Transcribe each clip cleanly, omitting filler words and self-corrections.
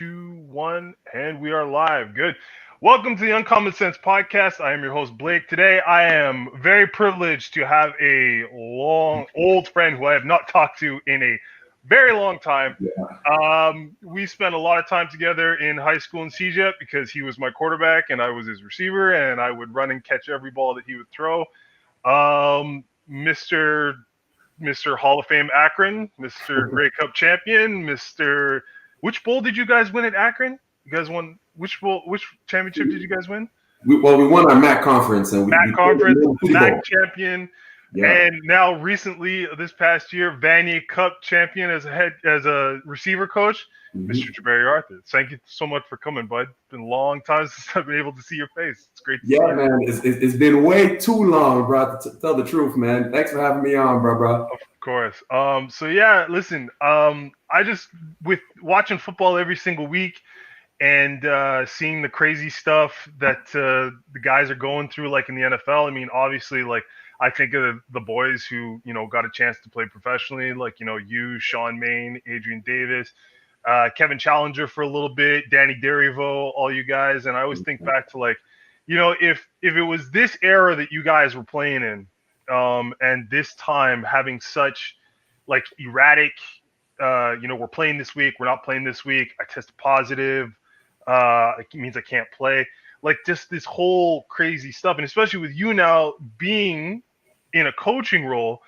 2, 1, and we are live. Good. Welcome to the Uncommon Sense Podcast. I am your host, Blake. Today, I am very privileged to have a old friend who I have not talked to in a very long time. We spent a lot of time together in high school in CJEP because he was my quarterback and I was his receiver, and I would run and catch every ball that he would throw. Mr. Hall of Fame Akron, Mr. Grey Cup Champion, Which bowl did you guys win at Akron? You guys won which bowl? Which championship did you guys win? We won our MAC conference and MAC champion, yeah. And now recently this past year, Vanier Cup Champion as a receiver coach, Mr. Jabari Arthur. Thank you so much for coming, bud. It's been a long time since I've been able to see your face. It's great to see you. Man. It's been way too long, bro, to tell the truth, man. Thanks for having me on, bro. Of course. So yeah, listen, I just, with watching football every single week and seeing the crazy stuff that the guys are going through, like in the NFL. I mean, obviously, like, I think of the boys who, got a chance to play professionally, like, you, Sean Main, Adrian Davis, Kevin Challenger for a little bit, Danny Derivo, all you guys. And I always think back to, like, if it was this era that you guys were playing in, and this time having such, like, erratic, we're playing this week, we're not playing this week, I tested positive, it means I can't play. Like, just this whole crazy stuff. And especially with you now being in a coaching role,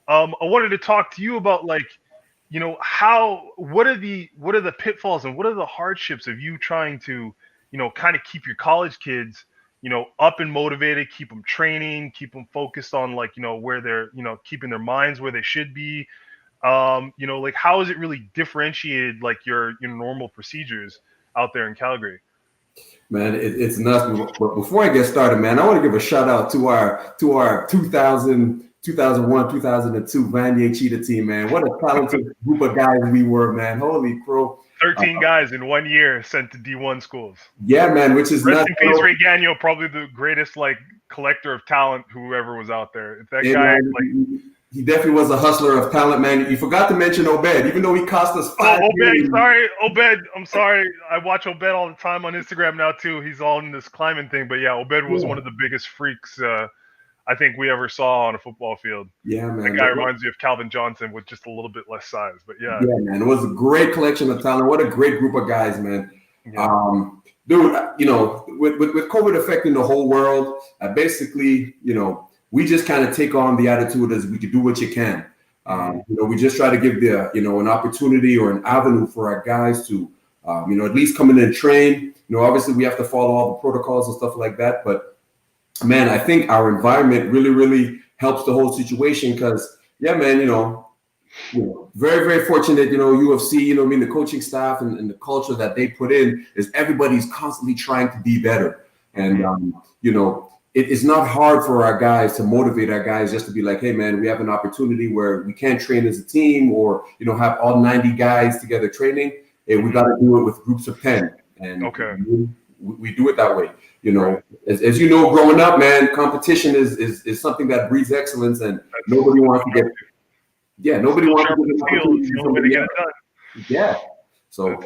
I wanted to talk to you about, like, what are the pitfalls and what are the hardships of you trying to, kind of keep your college kids, up and motivated, keep them training, keep them focused on, like, where they're, keeping their minds where they should be. Like, how is it really differentiated, like, your normal procedures out there in Calgary? Man, it's nuts. But before I get started, man, I want to give a shout out to our 2000, 2001, 2002 Vanier Cheetah team, man. What a talented group of guys we were, man. Holy crow. 13 guys in 1 year sent to D1 schools. Yeah, man, which is Rest in peace, Ray Gagnon, probably the greatest, like, collector of talent whoever was out there. If that guy, man, like, he definitely was a hustler of talent, man. You forgot to mention Obed, even though he cost us 5 games. Obed, I'm sorry. I watch Obed all the time on Instagram now too. He's all in this climbing thing, but yeah, Obed was one of the biggest freaks I think we ever saw on a football field. Yeah, man. That guy reminds me of Calvin Johnson with just a little bit less size, but yeah. Yeah, man. It was a great collection of talent. What a great group of guys, man. Yeah. Dude, with COVID affecting the whole world, basically, we just kind of take on the attitude as we can do what you can. We just try to give an opportunity or an avenue for our guys to, at least come in and train. Obviously we have to follow all the protocols and stuff like that. But man, I think our environment really, really helps the whole situation because, yeah, man, very, very fortunate, UFC, the coaching staff and the culture that they put in is everybody's constantly trying to be better. And, it's not hard for our guys to motivate our guys just to be like, hey, man, we have an opportunity where we can't train as a team or, have all 90 guys together training. And we got to do it with groups of 10. And we do it that way. As you know, growing up, man, competition is something that breeds excellence and nobody wants to get. Yeah, nobody wants to get it. Yeah. So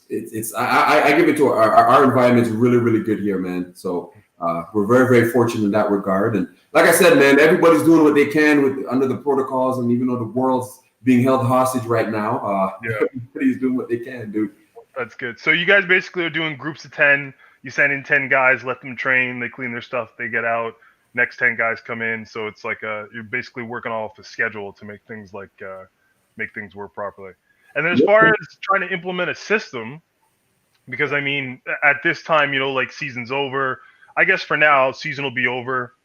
it's I give it to our environment is really, really good here, man. So we're very, very fortunate in that regard. And like I said, man, everybody's doing what they can under the protocols. And even though the world's being held hostage right now, everybody's doing what they can, dude. That's good. So you guys basically are doing groups of 10. You send in 10 guys, let them train, they clean their stuff, they get out. Next 10 guys come in. So it's like you're basically working off a schedule to make things work properly. And then as far as trying to implement a system, because I mean, at this time, like season's over. I guess for now, season will be over.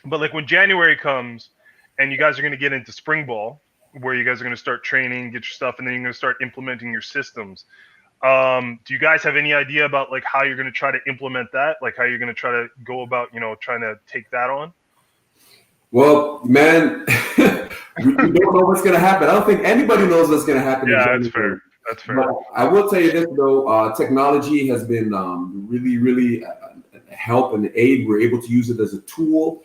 But like when January comes and you guys are going to get into spring ball, where you guys are going to start training, get your stuff, and then you're going to start implementing your systems. Do you guys have any idea about like how you're going to try to implement that? Like how you're going to try to go about, trying to take that on? Well, man, we don't know what's going to happen. I don't think anybody knows what's going to happen. Yeah, that's fair. That's fair. But I will tell you this, though. Technology has been really, really help and aid. We're able to use it as a tool.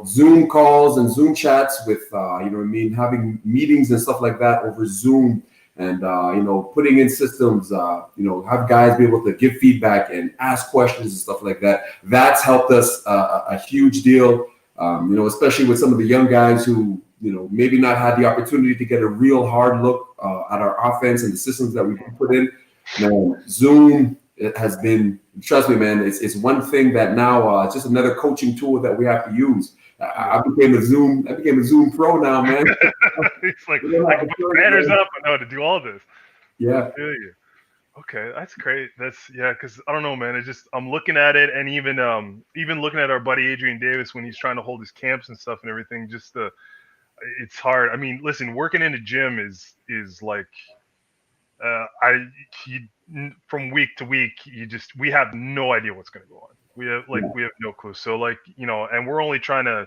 Zoom calls and Zoom chats with, having meetings and stuff like that over Zoom and putting in systems, have guys be able to give feedback and ask questions and stuff like that. That's helped us a huge deal. Especially with some of the young guys who maybe not had the opportunity to get a real hard look at our offense and the systems that we put in. Man, Zoom has been, trust me, man, it's one thing that now it's just another coaching tool that we have to use. I became a Zoom pro now, man. It's like I can put banners up and know to do all this. Yeah. I feel you. Okay, that's great. Because I don't know, man. I'm looking at it, and even looking at our buddy Adrian Davis when he's trying to hold his camps and stuff and everything. It's hard. I mean, listen, working in a gym is like, from week to week, we have no idea what's going to go on. We have no clue. So and we're only trying to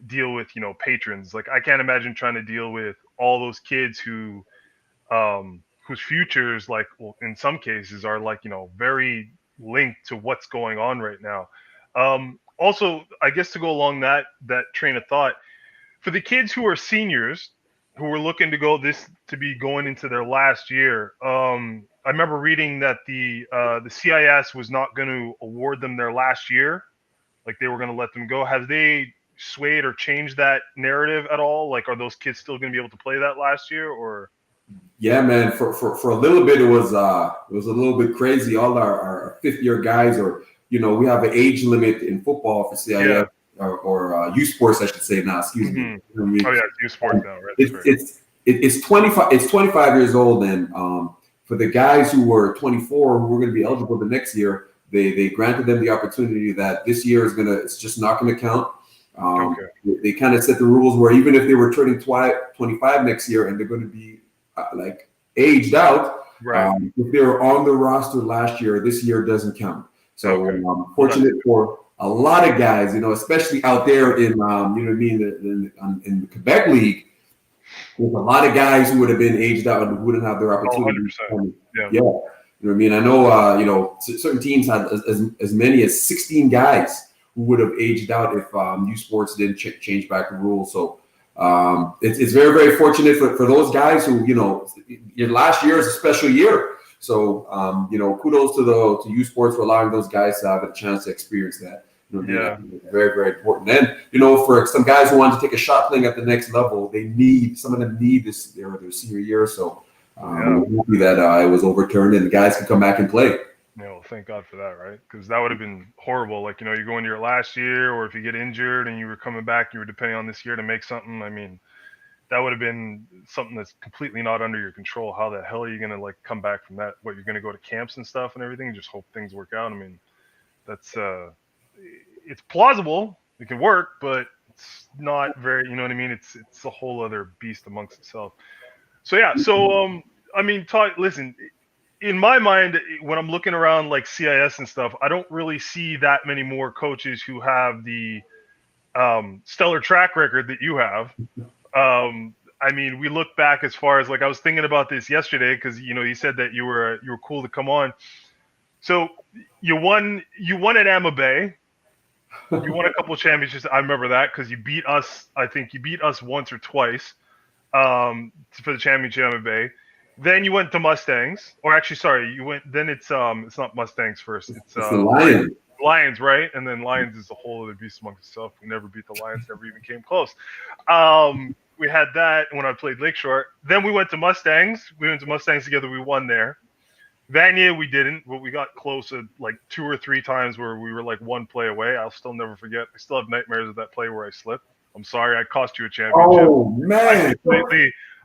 deal with patrons. Like I can't imagine trying to deal with all those kids whose futures, in some cases, are very linked to what's going on right now. Also, I guess to go along that train of thought, for the kids who are seniors who were looking to be going into their last year, I remember reading that the CIS was not going to award them their last year, like they were going to let them go. Have they swayed or changed that narrative at all? Like, are those kids still going to be able to play that last year, or? Yeah, man. For a little bit, it was a little bit crazy. All our fifth year guys, or we have an age limit in football for CIF or U Sports, I should say now. Excuse me. You know what I mean? Oh yeah, U Sports now, right? It's 25. It's 25 years old, and for the guys who were 24 who were going to be eligible the next year, they granted them the opportunity that this year it's just not going to count. They kind of set the rules where even if they were turning 25 next year and they're going to be aged out, right. If they were on the roster last year, this year doesn't count. So I'm fortunate for a lot of guys, especially out there in in the Quebec League, there's a lot of guys who would have been aged out and wouldn't have their opportunity. 100%. Yeah. You know what I mean? I know, certain teams had as many as 16 guys who would have aged out if U Sports didn't change back the rules. So it's very, very fortunate for those guys who, your last year is a special year. So, kudos to U Sports for allowing those guys to have a chance to experience that. Very, very important. And, for some guys who want to take a shot playing at the next level, some of them need their senior year. So I'm happy that it was overturned and the guys can come back and play. Well, thank God for that, right? Because that would have been horrible. Like, you go into your last year, or if you get injured and you were coming back, you were depending on this year to make something. I mean, that would have been something that's completely not under your control. How the hell are you going to come back from that? What, you're going to go to camps and stuff and everything and just hope things work out? I mean, that's it's plausible. It can work, but it's not very, you know what I mean? It's a whole other beast amongst itself. So yeah. So I mean, listen. In my mind, when I'm looking around like CIS and stuff, I don't really see that many more coaches who have the stellar track record that you have. I mean, we look back as far as I was thinking about this yesterday because you said that you were cool to come on. So you won at Amma Bay. You won a couple of championships. I remember that because you beat us. I think you beat us once or twice for the championship at Amma Bay. Then you went to Mustangs, or actually, sorry, you went. Then it's not Mustangs first. It's the Lions. Lions, right? And then Lions is a whole other beast amongst itself. We never beat the Lions. Never even came close. We had that when I played Lakeshore. Then we went to Mustangs. We went to Mustangs together. We won there. Vanier, we didn't, but we got close like 2 or 3 times where we were one play away. I'll still never forget. I still have nightmares of that play where I slipped. I'm sorry, I cost you a championship. Oh man!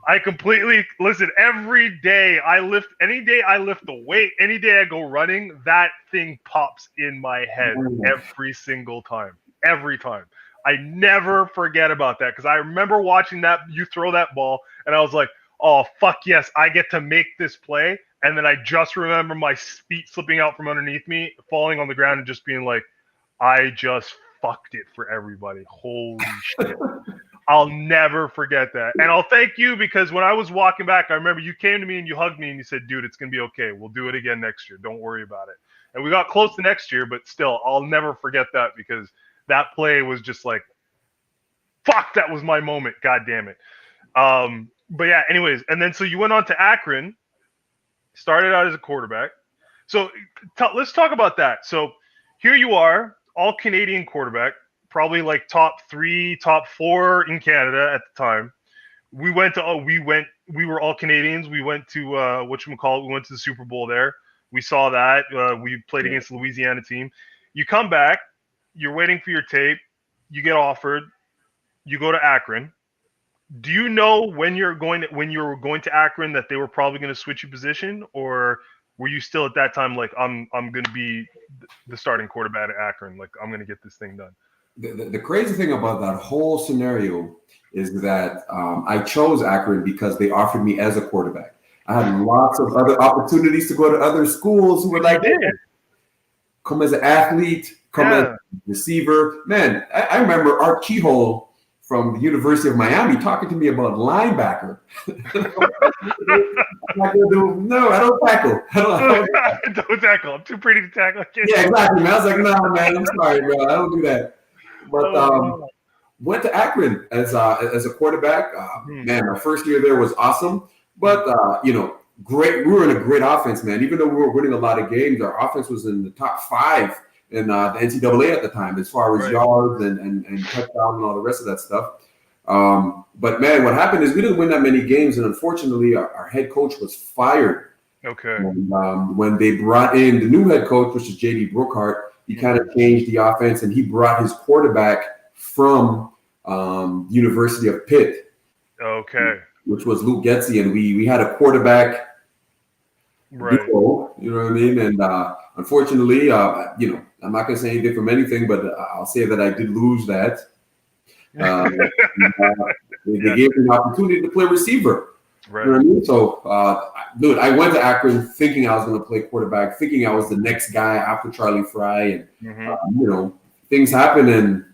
I completely listen. Any day I lift the weight, any day I go running, that thing pops in my head every single time. Every time. I never forget about that because I remember watching that you throw that ball, and I was like, "Oh fuck yes, I get to make this play." And then I just remember my feet slipping out from underneath me, falling on the ground, and just being like, "I just fucked it for everybody." Holy shit. I'll never forget that. And I'll thank you because when I was walking back, I remember you came to me and you hugged me and you said, dude, it's going to be okay. We'll do it again next year. Don't worry about it. And we got close to next year, but still, I'll never forget that because that play was just like, fuck, that was my moment. God damn it. But yeah, anyways, and then so you went on to Akron, started out as a quarterback. So let's talk about that. So here you are, all Canadian quarterback, probably like top 3, top 4 in Canada at the time. We were all Canadians. We went to whatchamacallit, we went to the Super Bowl there. We saw that. We played against the Louisiana team. You come back, you're waiting for your tape, you get offered, you go to Akron. Do you know when you were going to Akron that they were probably going to switch your position, or were you still at that time like I'm going to be the starting quarterback at Akron, like I'm going to get this thing done? The crazy thing about that whole scenario is that I chose Akron because they offered me as a quarterback. I had lots of other opportunities to go to other schools who were like, hey, come as an athlete, come as a receiver. Man, I remember Art Keyhole from the University of Miami talking to me about linebacker. No, I don't tackle. Don't tackle. I'm too pretty to tackle. Yeah, exactly, man. I was like, no, man, I'm sorry, bro. I don't do that. But went to Akron as a quarterback. Man, my first year there was awesome. But great. We were in a great offense, man. Even though we were winning a lot of games, our offense was in the top 5 in the NCAA at the time, as far as yards and touchdown and all the rest of that stuff. But man, what happened is we didn't win that many games, and unfortunately, our head coach was fired. Okay. And, when they brought in the new head coach, which is JD Brookhart, he kind of changed the offense, and he brought his quarterback from University of Pitt. Okay. Which was Luke Getsy, and we had a quarterback. Right. Duo, you know what I mean? And unfortunately, I'm not going to say anything from anything, but I'll say that I did lose that. They gave me an opportunity to play receiver. Right. You know what I mean? So, dude, I went to Akron thinking I was going to play quarterback, thinking I was the next guy after Charlie Fry, and things happen, and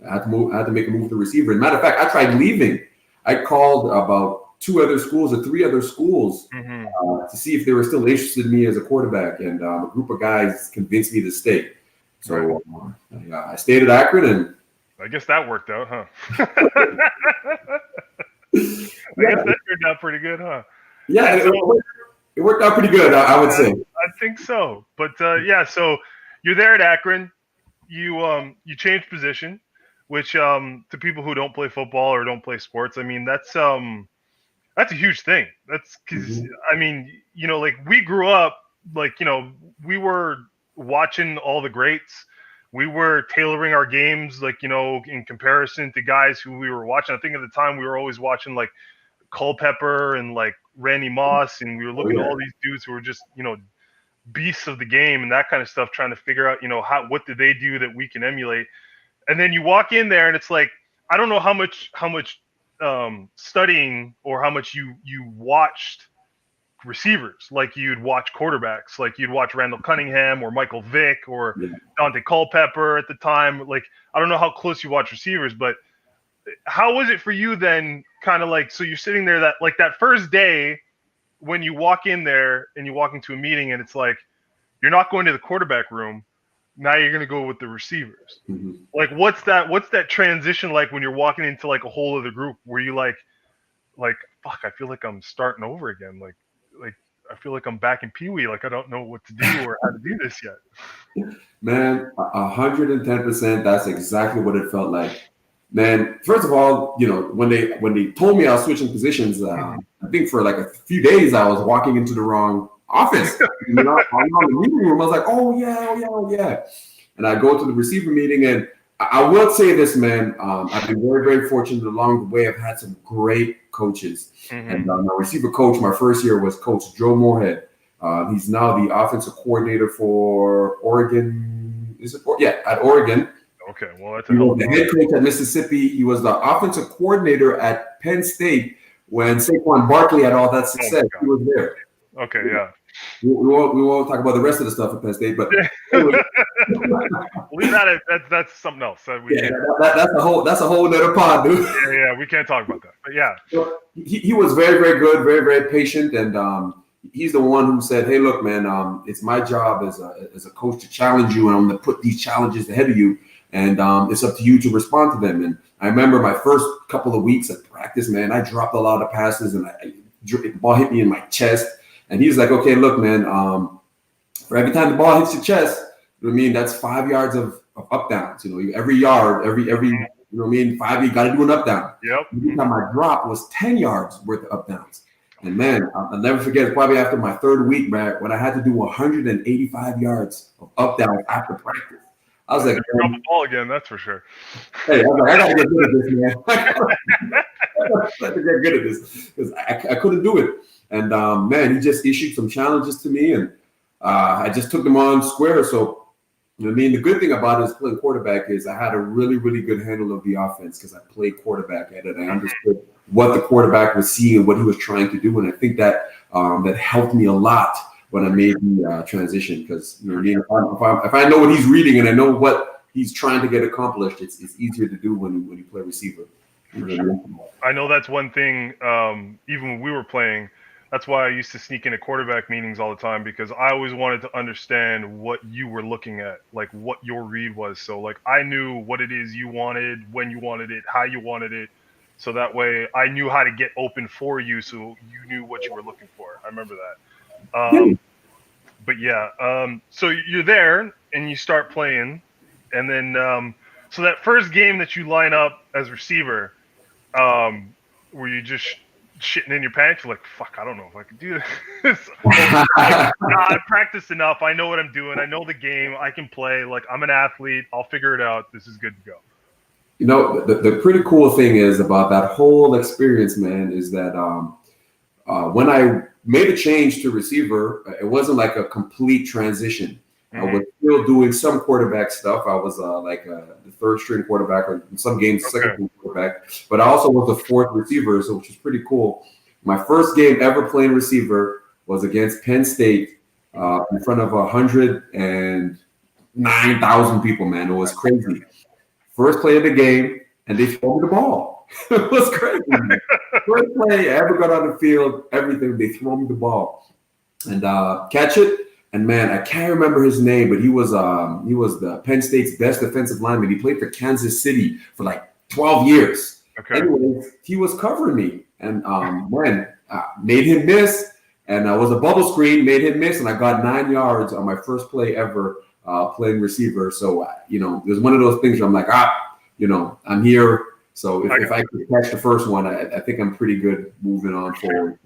I had to make a move to receiver. As a matter of fact, I tried leaving. I called about 2 other schools or 3 other schools to see if they were still interested in me as a quarterback, and a group of guys convinced me to stay. So I stayed at Akron, and I guess that worked out, huh? I guess that turned out pretty good, huh? Yeah, it worked out pretty good, I would say. I think so. But so you're there at Akron. You changed position, which to people who don't play football or don't play sports, I mean that's a huge thing. That's because I mean, like we grew up, like we were watching all the greats. We were tailoring our games, like in comparison to guys who we were watching. I think at the time we were always watching like Culpepper and like Randy Moss, and we were looking at all these dudes who were just beasts of the game and that kind of stuff, trying to figure out what did they do that we can emulate. And then you walk in there and it's like, I don't know how much studying or how much you watched receivers, like you'd watch quarterbacks, like you'd watch Randall Cunningham or Michael Vick or Dante Culpepper at the time. Like, I don't know how close you watch receivers, but how was it for you then? Kind of like, so you're sitting there that first day when you walk in there and you walk into a meeting and it's like, you're not going to the quarterback room. Now you're going to go with the receivers. Like, what's that transition like when you're walking into like a whole other group where you like, fuck, I feel like I'm starting over again. Like I feel like I'm back in Pee Wee. Like I don't know what to do or how to do this yet. Man, 110%. That's exactly what it felt like. Man, first of all, when they told me I was switching positions, I think for like a few days I was walking into the wrong office. I'm in the meeting room. I was like, oh yeah. And I go to the receiver meeting, and I will say this, man. I've been very, very fortunate along the way. I've had some great coaches. And my receiver coach, my first year, was Coach Joe Moorhead. He's now the offensive coordinator for Oregon. At Oregon. Okay, well, that's he was the head coach at Mississippi. He was the offensive coordinator at Penn State when Saquon Barkley had all that success. He was there. Okay, yeah. We won't talk about the rest of the stuff at Penn State, but leave that. That's something else. That's a whole other pod, dude. Yeah, we can't talk about that. But yeah, so he was very, very good, very, very patient, and he's the one who said, "Hey, look, man, it's my job as a coach to challenge you, and I'm going to put these challenges ahead of you, and it's up to you to respond to them." And I remember my first couple of weeks at practice, man, I dropped a lot of passes and the ball hit me in my chest. And he's like, okay, look, man, for every time the ball hits your chest, you know what I mean, that's 5 yards of up downs. You know, every yard, every you know what I mean, 5, you got to do an up down. Yep. Every time I drop was 10 yards worth of up downs. And man, I'll never forget, probably after my third week, man, when I had to do 185 yards of up downs after practice. I was like, drop the ball again, that's for sure. Hey, I was like, I gotta get good at this, man. I got to get good at this because I couldn't do it. And man, he just issued some challenges to me, and I just took them on square. So, you know what I mean, the good thing about it is playing quarterback is I had a really, really good handle of the offense because I played quarterback at it. I understood what the quarterback was seeing and what he was trying to do, and I think that that helped me a lot when I made the transition, because you know, if I know what he's reading and I know what he's trying to get accomplished, it's easier to do when you play receiver. I know that's one thing. Even when we were playing, that's why I used to sneak into quarterback meetings all the time, because I always wanted to understand what you were looking at, like what your read was. So like I knew what it is you wanted, when you wanted it, how you wanted it. So that way I knew how to get open for you, so you knew what you were looking for. I remember that. But yeah, so you're there and you start playing, and then so that first game that you line up as receiver, were you just shitting in your pants? You're like, fuck, I don't know if I can do this. I practiced enough. I know what I'm doing. I know the game. I can play. Like, I'm an athlete. I'll figure it out. This is good to go. You know, the pretty cool thing is about that whole experience, man, is that when I made a change to receiver, it wasn't like a complete transition. I was still doing some quarterback stuff. I was like the third string quarterback, or in some games, second string quarterback. But I also was the fourth receiver, so which is pretty cool. My first game ever playing receiver was against Penn State in front of 109,000 people, man. It was crazy. First play of the game, and they throw me the ball. It was crazy. First play I ever got on the field, everything, they throw me the ball. And catch it. And man, I can't remember his name, but he was the Penn State's best defensive lineman. He played for Kansas City for like 12 years. Okay. Anyways, he was covering me, and made him miss. And was a bubble screen, made him miss, and I got 9 yards on my first play ever playing receiver. So you know, there's one of those things where I'm like, you know, I'm here. So if I could catch the first one, I think I'm pretty good moving on forward.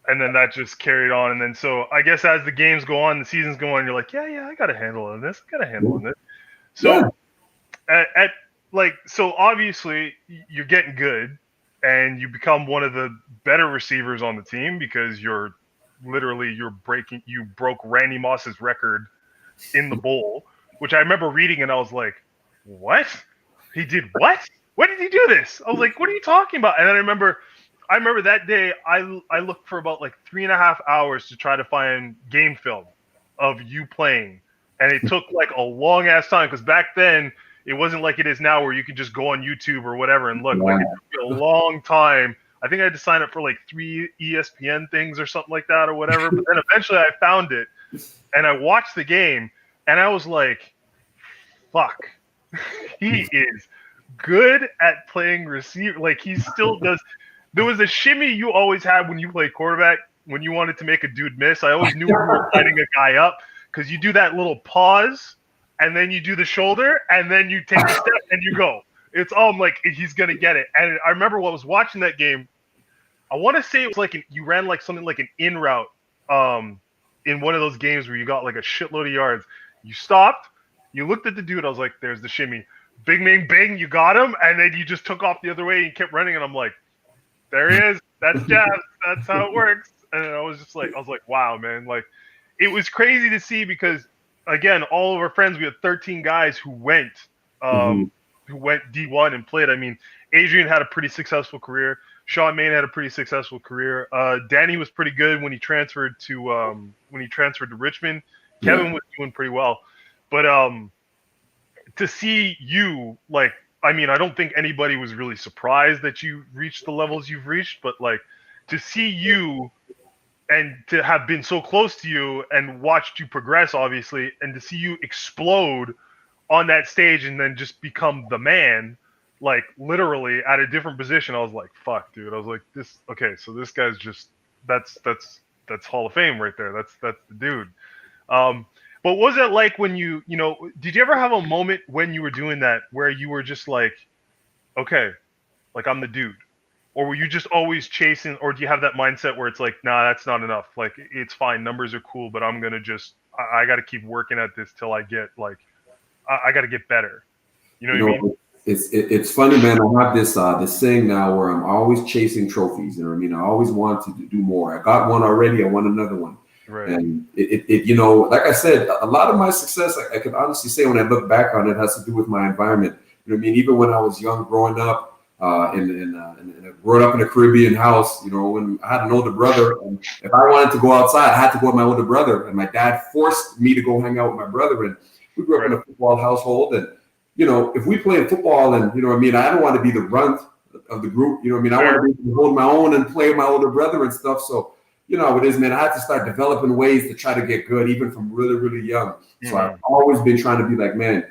And then that just carried on. And then so I guess as the games go on, the seasons go on, you're like, yeah, I got a handle on this. So so obviously you're getting good and you become one of the better receivers on the team, because you broke Randy Moss's record in the bowl, which I remember reading and I was like, what? He did what? When did he do this? I was like, what are you talking about? And then I remember that day I looked for about like 3.5 hours to try to find game film of you playing. And it took like a long ass time, because back then it wasn't like it is now where you can just go on YouTube or whatever and look. Yeah. Like, it took me a long time. I think I had to sign up for like 3 ESPN things or something like that or whatever. But then eventually I found it and I watched the game and I was like, fuck, he is good at playing receiver. Like, he still does. There was a shimmy you always had when you played quarterback, when you wanted to make a dude miss. I always knew when you were lining a guy up, because you do that little pause and then you do the shoulder and then you take a step and you go. It's all like, he's going to get it. And I remember when I was watching that game, I want to say it was like you ran like something like an in route in one of those games where you got like a shitload of yards. You stopped, you looked at the dude. I was like, there's the shimmy. Bing, bing, bing. You got him. And then you just took off the other way and you kept running. And I'm like, there he is. That's jazz. That's how it works. And I was like, wow, man. Like, it was crazy to see, because again, all of our friends, we had 13 guys who went D1 and played. I mean, Adrian had a pretty successful career. Sean Main had a pretty successful career. Danny was pretty good when he transferred to Richmond. Kevin was doing pretty well. But to see you, like, I mean, I don't think anybody was really surprised that you reached the levels you've reached, but like, to see you and to have been so close to you and watched you progress, obviously, and to see you explode on that stage and then just become the man, like literally at a different position. I was like, fuck, dude. I was like, this. Okay, so this guy's just that's Hall of Fame right there. That's the dude. Um, but what was it like when did you ever have a moment when you were doing that where you were just like, okay, like I'm the dude? Or were you just always chasing, or do you have that mindset where it's like, nah, that's not enough. Like it's fine, numbers are cool, but I'm gonna I got to keep working at this till I get like, I got to get better. You know You what I mean? know, it's funny, man. I have this saying now where I'm always chasing trophies. You know what I mean? I always want to do more. I got one already. I want another one. Right. And like I said, a lot of my success, I can honestly say when I look back on it, has to do with my environment. You know what I mean? Even when I was young, growing up, growing up in a Caribbean house, when I had an older brother, and if I wanted to go outside, I had to go with my older brother, and my dad forced me to go hang out with my brother. And we grew up in a football household, and if we play football, and I don't want to be the runt of the group. I want to be hold my own and play with my older brother and stuff. So how it is, man. I had to start developing ways to try to get good, even from really, really young. So I've always been trying to be like, man,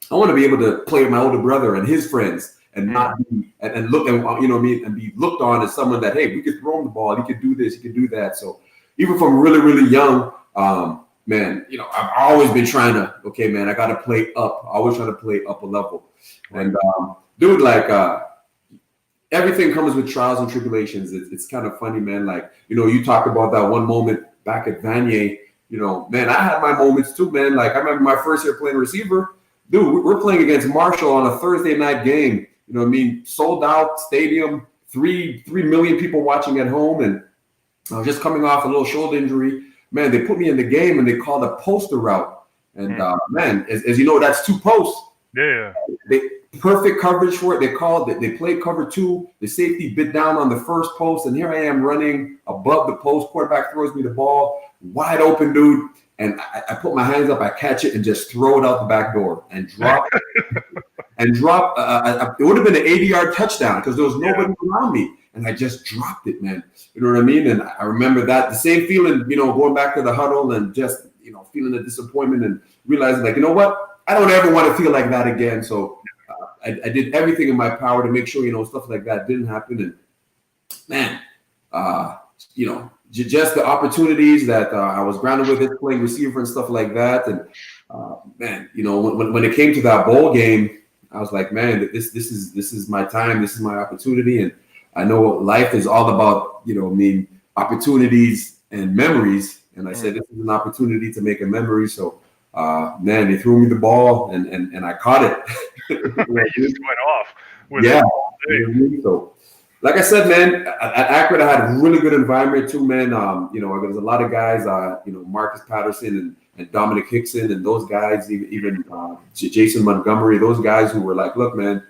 I want to be able to play with my older brother and his friends, and not be and look and and be looked on as someone that, hey, we could throw him the ball, he could do this, he could do that. So even from really, really young, man, I've always been trying to, okay, man, I got to play up. I always try to play up a level. And dude, like everything comes with trials and tribulations. It's kind of funny, man. Like, you talked about that one moment back at Vanier. Man, I had my moments too, man. Like I remember my first year playing receiver. Dude, we're playing against Marshall on a Thursday night game. Sold out stadium, 3 million people watching at home, and I was just coming off a little shoulder injury. Man, they put me in the game and they called a poster route. And man, as you know, that's 2 posts. Yeah. They perfect coverage for it. They played cover 2. The safety bit down on the first post, and here I am running above the post. Quarterback throws me the ball, wide open, dude. And I put my hands up, I catch it, and just throw it out the back door and drop. It would have been an 80-yard touchdown because there was nobody around me, and I just dropped it, man. You know what I mean? And I remember that the same feeling, going back to the huddle and just feeling the disappointment and realizing, like, you know what, I don't ever want to feel like that again. So I did everything in my power to make sure stuff like that didn't happen. And man, just the opportunities that I was grounded with it, playing receiver and stuff like that. And man, when it came to that bowl game, I was like, man, this is my time. This is my opportunity. And I know life is all about, opportunities and memories. And I said, this is an opportunity to make a memory. So, man, they threw me the ball and I caught it. You just went off. So, like I said, man, at Akron, I had a really good environment too, man. There was a lot of guys, Marcus Patterson and Dominic Hickson, and those guys, even Jason Montgomery, those guys who were like, look, man,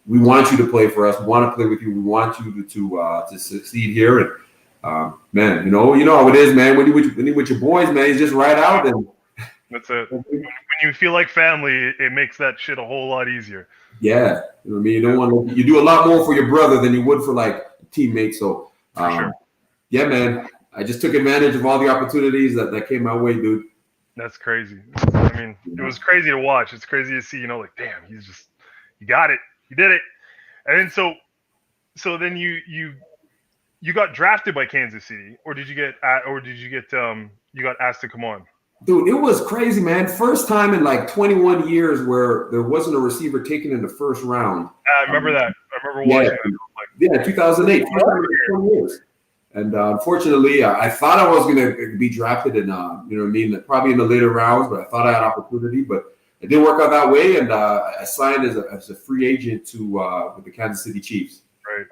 we want you to play for us. We want to play with you. We want you to succeed here. And man, you know how it is, man. When you with your boys, man, you just ride out. And that's it. When you feel like family, it makes that shit a whole lot easier. Yeah, you don't want you do a lot more for your brother than you would for like teammates. So, sure. Yeah, man, I just took advantage of all the opportunities that came my way, dude. That's crazy. I mean, it was crazy to watch. It's crazy to see. Like, damn, you got it, you did it. And then so then you got drafted by Kansas City, or did you get you got asked to come on? Dude, it was crazy, man. First time in like 21 years where there wasn't a receiver taken in the first round. I remember that. I remember watching that. 2008. 20 years. And unfortunately, I thought I was going to be drafted in, probably in the later rounds, but I thought I had opportunity. But it didn't work out that way, and I signed as a free agent with the Kansas City Chiefs. Right.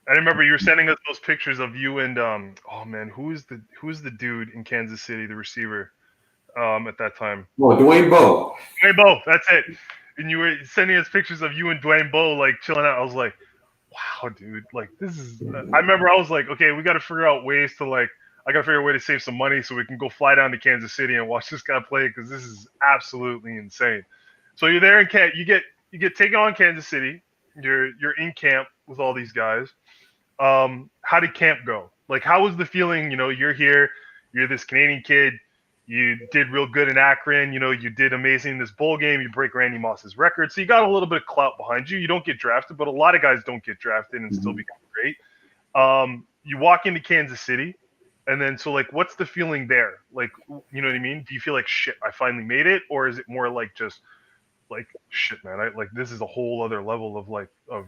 I remember you were sending us those pictures of you and oh man, who's the dude in Kansas City, the receiver? At that time. Oh, Dwayne Bowe. Dwayne Bowe, that's it. And you were sending us pictures of you and Dwayne Bowe like chilling out. I was like, wow, dude, like this is. I remember I was like, okay, we got to figure out ways to I got to figure out a way to save some money so we can go fly down to Kansas City and watch this guy play because this is absolutely insane. So you're there in camp. You get taken on Kansas City. You're in camp with all these guys. How did camp go? Like, how was the feeling? You're here. You're this Canadian kid. You did real good in Akron. You did amazing in this bowl game. You break Randy Moss's record. So you got a little bit of clout behind you. You don't get drafted, but a lot of guys don't get drafted and still become great. You walk into Kansas City, and then so like, what's the feeling there? Like, you know what I mean? Do you feel like shit, I finally made it, or is it more like just like shit, man? This is a whole other level of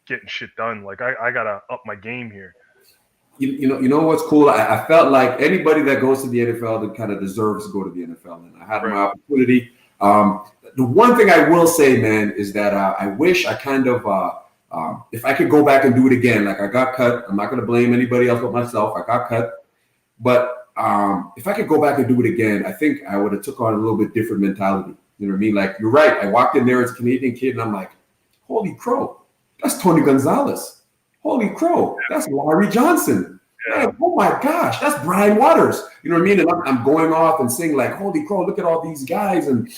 getting shit done. Like I gotta up my game here. You know what's cool? I felt like anybody that goes to the NFL that kind of deserves to go to the NFL, and I had my opportunity. The one thing I will say, man, is that I wish I kind of if I could go back and do it again. Like I got cut. I'm not going to blame anybody else but myself. I got cut, but if I could go back and do it again, I think I would have took on a little bit different mentality. You know what I mean? Like you're right. I walked in there as a Canadian kid, and I'm like, holy crow, that's Tony Gonzalez. Holy crow, that's Larry Johnson. Yeah. Man, oh my gosh, that's Brian Waters. You know what I mean? And I'm going off and saying like, holy crow, look at all these guys. And,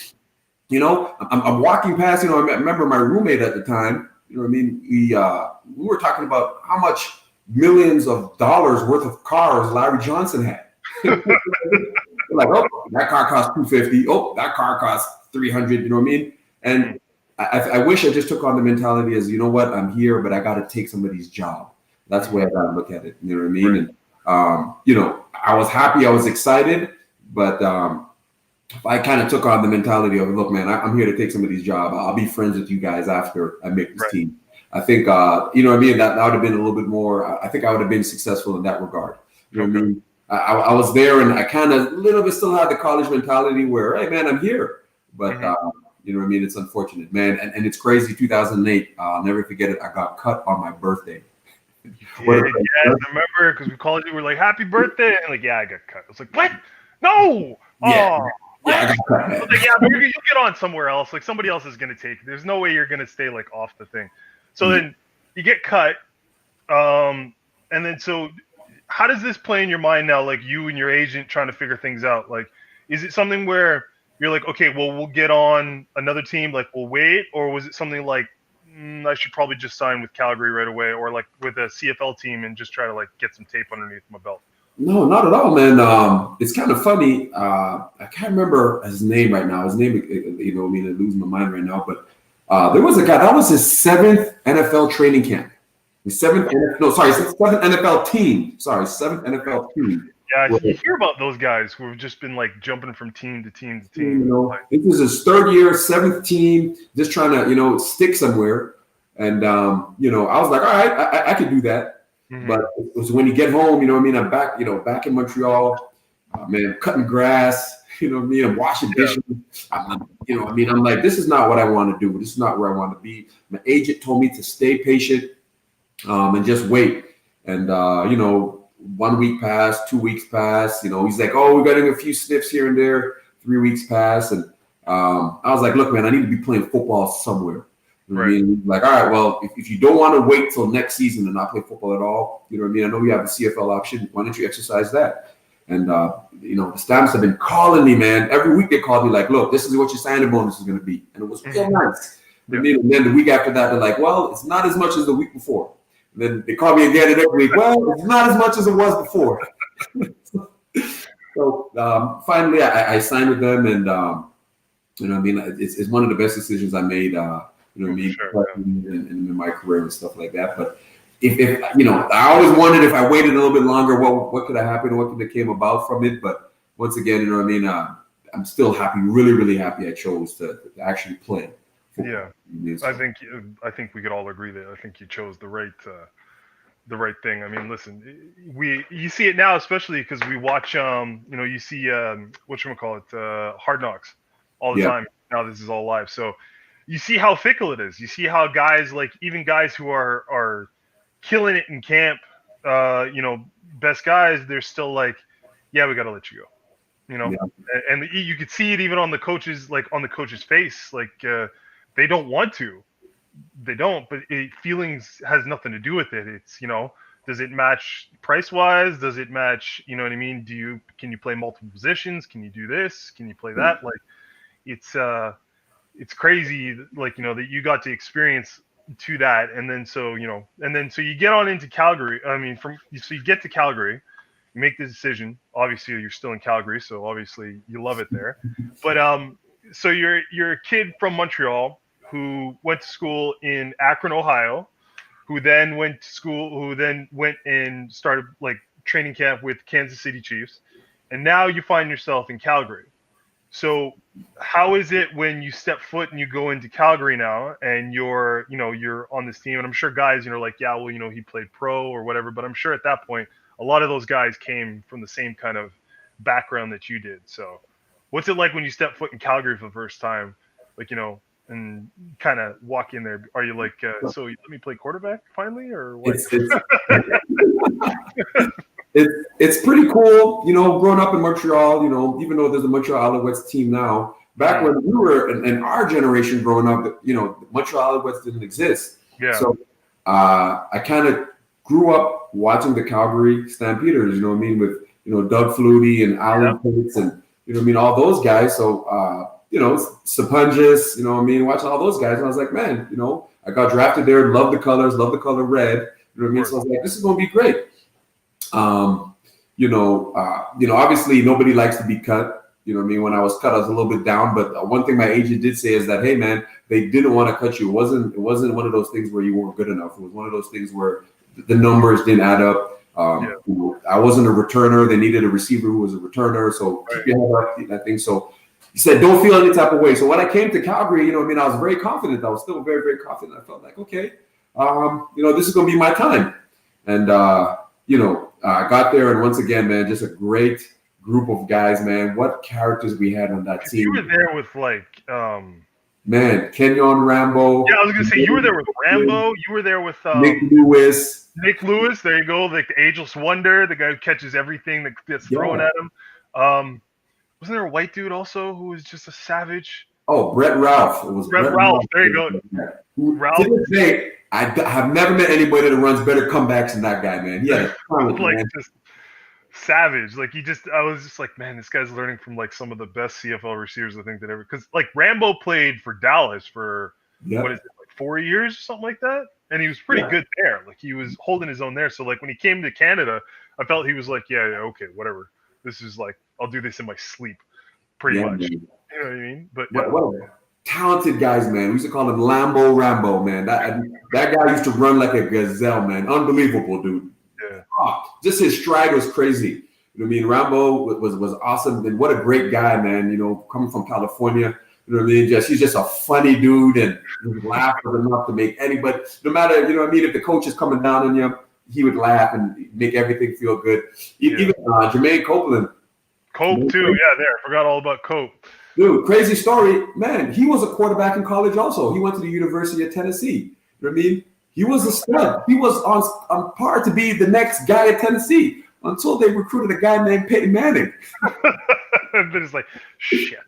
I'm walking past, I remember my roommate at the time, you know what I mean? We were talking about how much millions of dollars worth of cars Larry Johnson had. Like, oh, that car cost $250. Oh, that car cost $300. You know what I mean? And I wish I just took on the mentality as, you know what, I'm here, but I got to take somebody's job. That's the way I got to look at it. You know what I mean? And, I was happy. I was excited. But I kind of took on the mentality of, look, man, I'm here to take somebody's job. I'll be friends with you guys after I make this team. I think, you know what I mean? That would have been a little bit more. I think I would have been successful in that regard. You know what I mean? I was there, and I kind of a little bit still had the college mentality where, hey, man, I'm here. But, you know what I mean? It's unfortunate, man. And it's crazy. 2008, I'll never forget it. I got cut on my birthday. I remember because we called you. We're like, happy birthday. And like, yeah, I got cut. I was like, what? No. Yeah. Oh. Yeah, I got cut. I was like, yeah, but you'll get on somewhere else. Like somebody else is going to take it. There's no way you're going to stay like off the thing. So then you get cut. And then so how does this play in your mind now? Like you and your agent trying to figure things out. Like, is it something where you're like, okay, well, we'll get on another team, like we'll wait, or was it something like I should probably just sign with Calgary right away, or like with a CFL team and just try to like get some tape underneath my belt? No, not at all, man. It's kind of funny. I can't remember his name right now. His name, I losing my mind right now. But there was a guy that was his 7th NFL training camp. Seventh NFL team. Sorry, 7th NFL team. Yeah, you hear about those guys who have just been like jumping from team to team to team. This was his 3rd year, 7th team, just trying to, stick somewhere. And, I was like, all right, I could do that. But it was when you get home, I'm back, back in Montreal, man, cutting grass, I'm washing dishes. I'm like, this is not what I want to do. This is not where I want to be. My agent told me to stay patient and just wait. And, 1 week passed, 2 weeks passed. He's like, oh, we're getting a few sniffs here and there. 3 weeks passed. And I was like, look, man, I need to be playing football somewhere. Like, all right, well, if you don't want to wait till next season and not play football at all, I know you have a CFL option. Why don't you exercise that? And, the Stamps have been calling me, man. Every week they call me like, look, this is what your signing bonus is going to be. And it was real nice. And then the week after that, they're like, well, it's not as much as the week before. And then they call me again the next week. Well, it's not as much as it was before. So finally, I signed with them. And, it's one of the best decisions I made, in my career and stuff like that. But if I always wondered if I waited a little bit longer, what could have happened, what could have came about from it. But once again, I'm still happy, really, really happy I chose to actually play. Yeah, I think we could all agree that I think you chose the right thing. I mean, listen, you see it now, especially because we watch, you see Hard Knocks all the time. Now this is all live, so you see how fickle it is. You see how guys, like even guys who are killing it in camp, best guys, they're still like, yeah, we got to let you go, and you could see it even on the coaches' face, like they don't want to, but feelings has nothing to do with it. It's, does it match price wise? Does it match, you know what I mean? Can you play multiple positions? Can you do this? Can you play that? Like it's crazy, like, that you got to experience to that. And then, so you get on into Calgary. I mean, so you get to Calgary, You make the decision. Obviously, you're still in Calgary, so obviously you love it there. But so you're a kid from Montreal who went to school in Akron, Ohio, who then went and started like training camp with Kansas City Chiefs, and now you find yourself in Calgary. So how is it when you step foot and you go into Calgary now and you're on this team? And I'm sure guys, like, yeah, well, he played pro or whatever, but I'm sure at that point, a lot of those guys came from the same kind of background that you did. So what's it like when you step foot in Calgary for the first time, like, and kind of walk in there? Are you like, so let me play quarterback finally, or what? It's pretty cool, growing up in Montreal, even though there's a Montreal Alouettes team now. Back when we were in our generation growing up, Montreal Alouettes didn't exist. Yeah. So I kind of grew up watching the Calgary Stampeders, with, Doug Flutie and Alan Pitts and, all those guys. So, Sapunjis, watching all those guys. And I was like, man, I got drafted there, love the colors, love the color red. So I was like, this is going to be great. Obviously nobody likes to be cut. When I was cut, I was a little bit down. But one thing my agent did say is that, hey, man, they didn't want to cut you. It wasn't one of those things where you weren't good enough. It was one of those things where the numbers didn't add up. I wasn't a returner. They needed a receiver who was a returner. So keep your head up, that thing. So he said, don't feel any type of way. So when I came to Calgary, I was very confident. I was still very, very confident. I felt like, okay, this is going to be my time. And, I got there, and once again, man, just a great group of guys, man. What characters we had on that team. You were there with man, Kenyon Rambo. Yeah, I was gonna say you were there with Rambo. You were there with Nick Lewis. Nick Lewis, there you go, like the ageless wonder, the guy who catches everything that gets thrown at him. Wasn't there a white dude also who was just a savage? Oh, Brett Ralph. It was Brett Ralph. There you go. Ralph. To this day, I have never met anybody that runs better comebacks than that guy, man. Yeah, just savage. Like I was just like, man, this guy's learning from like some of the best CFL receivers I think that ever. Because like Rambo played for Dallas for what is it, like 4 years or something like that, and he was pretty good there. Like he was holding his own there. So like when he came to Canada, I felt he was like, yeah, okay, whatever. This is like I'll do this in my sleep, pretty much. Man. You know what I mean? But what talented guys, man. We used to call him Lambo Rambo, man. That guy used to run like a gazelle, man. Unbelievable, dude. Yeah. Just his stride was crazy. Rambo was awesome, and what a great guy, man. Coming from California. He's just a funny dude, and his laugh was enough to make anybody, no matter, if the coach is coming down on you, he would laugh and make everything feel good. Even Jermaine Copeland. Cope too, yeah, I forgot all about Cope. Dude, crazy story, man. He was a quarterback in college also. He went to the University of Tennessee. You know what I mean? He was a stud. He was on par to be the next guy at Tennessee until they recruited a guy named Peyton Manning. But it's like, shit.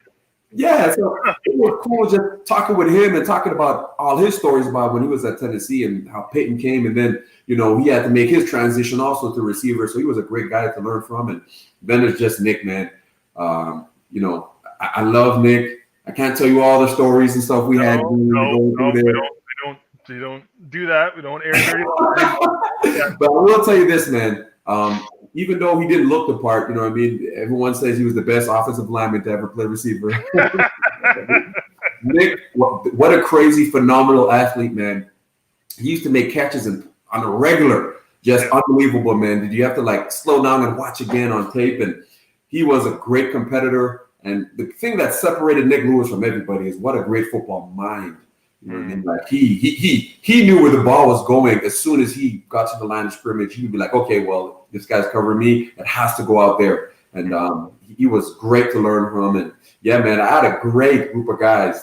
Yeah, so it was cool just talking with him and talking about all his stories about when he was at Tennessee and how Peyton came. And then, he had to make his transition also to receiver. So he was a great guy to learn from. And then there's just Nick, man. I love Nick. I can't tell you all the stories and stuff we had. We don't do that. We don't air dirty. But I will tell you this, man. Even though he didn't look the part, everyone says he was the best offensive lineman to ever play receiver. Nick, what a crazy, phenomenal athlete, man. He used to make catches on a regular, just unbelievable, man. Did you have to slow down and watch again on tape? And he was a great competitor. And the thing that separated Nick Lewis from everybody is what a great football mind. You know what I mean? Like he knew where the ball was going. As soon as he got to the line of scrimmage, he would be like, okay, well, this guy's covering me. It has to go out there. And he was great to learn from. And yeah, man, I had a great group of guys.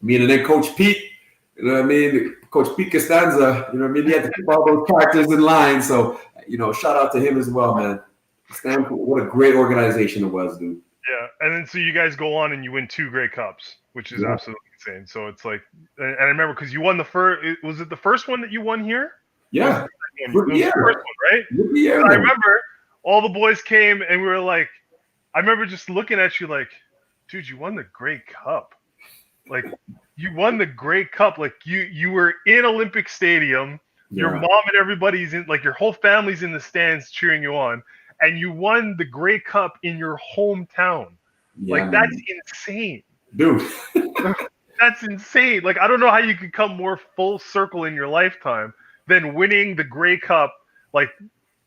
And then Coach Pete, you know what I mean? Coach Pete Costanza, you know what I mean? He had to keep all those characters in line. So, shout out to him as well, man. Stanford, what a great organization it was, dude. Yeah, and then so you guys go on and you win 2 Grey Cups, which is absolutely insane. So it's like, and I remember because you won the first. Was it the first one that you won here? Yeah, it was the first one, right? Yeah. I remember all the boys came and we were like, I remember just looking at you like, dude, you won the Grey Cup. Like you won the Grey Cup. Like you were in Olympic Stadium. Your mom and everybody's in, like your whole family's in the stands cheering you on. and you won the Grey Cup in your hometown. Yeah, Like, that's insane. dude. That's insane. Like, I don't know how you could come more full circle in your lifetime than winning the Grey Cup, like,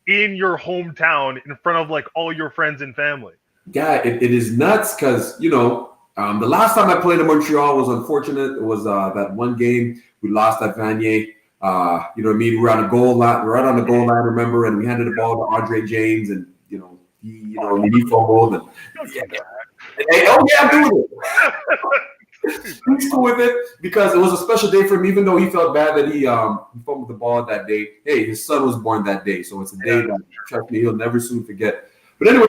in your hometown in front of, like, all your friends and family. Yeah, it is nuts because, you know, the last time I played in Montreal was unfortunate. It was that one game we lost at Vanier. You know what I mean? We're on the goal line. We're right on the goal line, remember? And we handed the ball to Andre James, and he fumbled. And, oh yeah, I'm doing it. He's cool with it because it was a special day for him. Even though he felt bad that he fumbled the ball that day. Hey, his son was born that day, so it's a day that, trust me, he'll never soon forget. But anyway,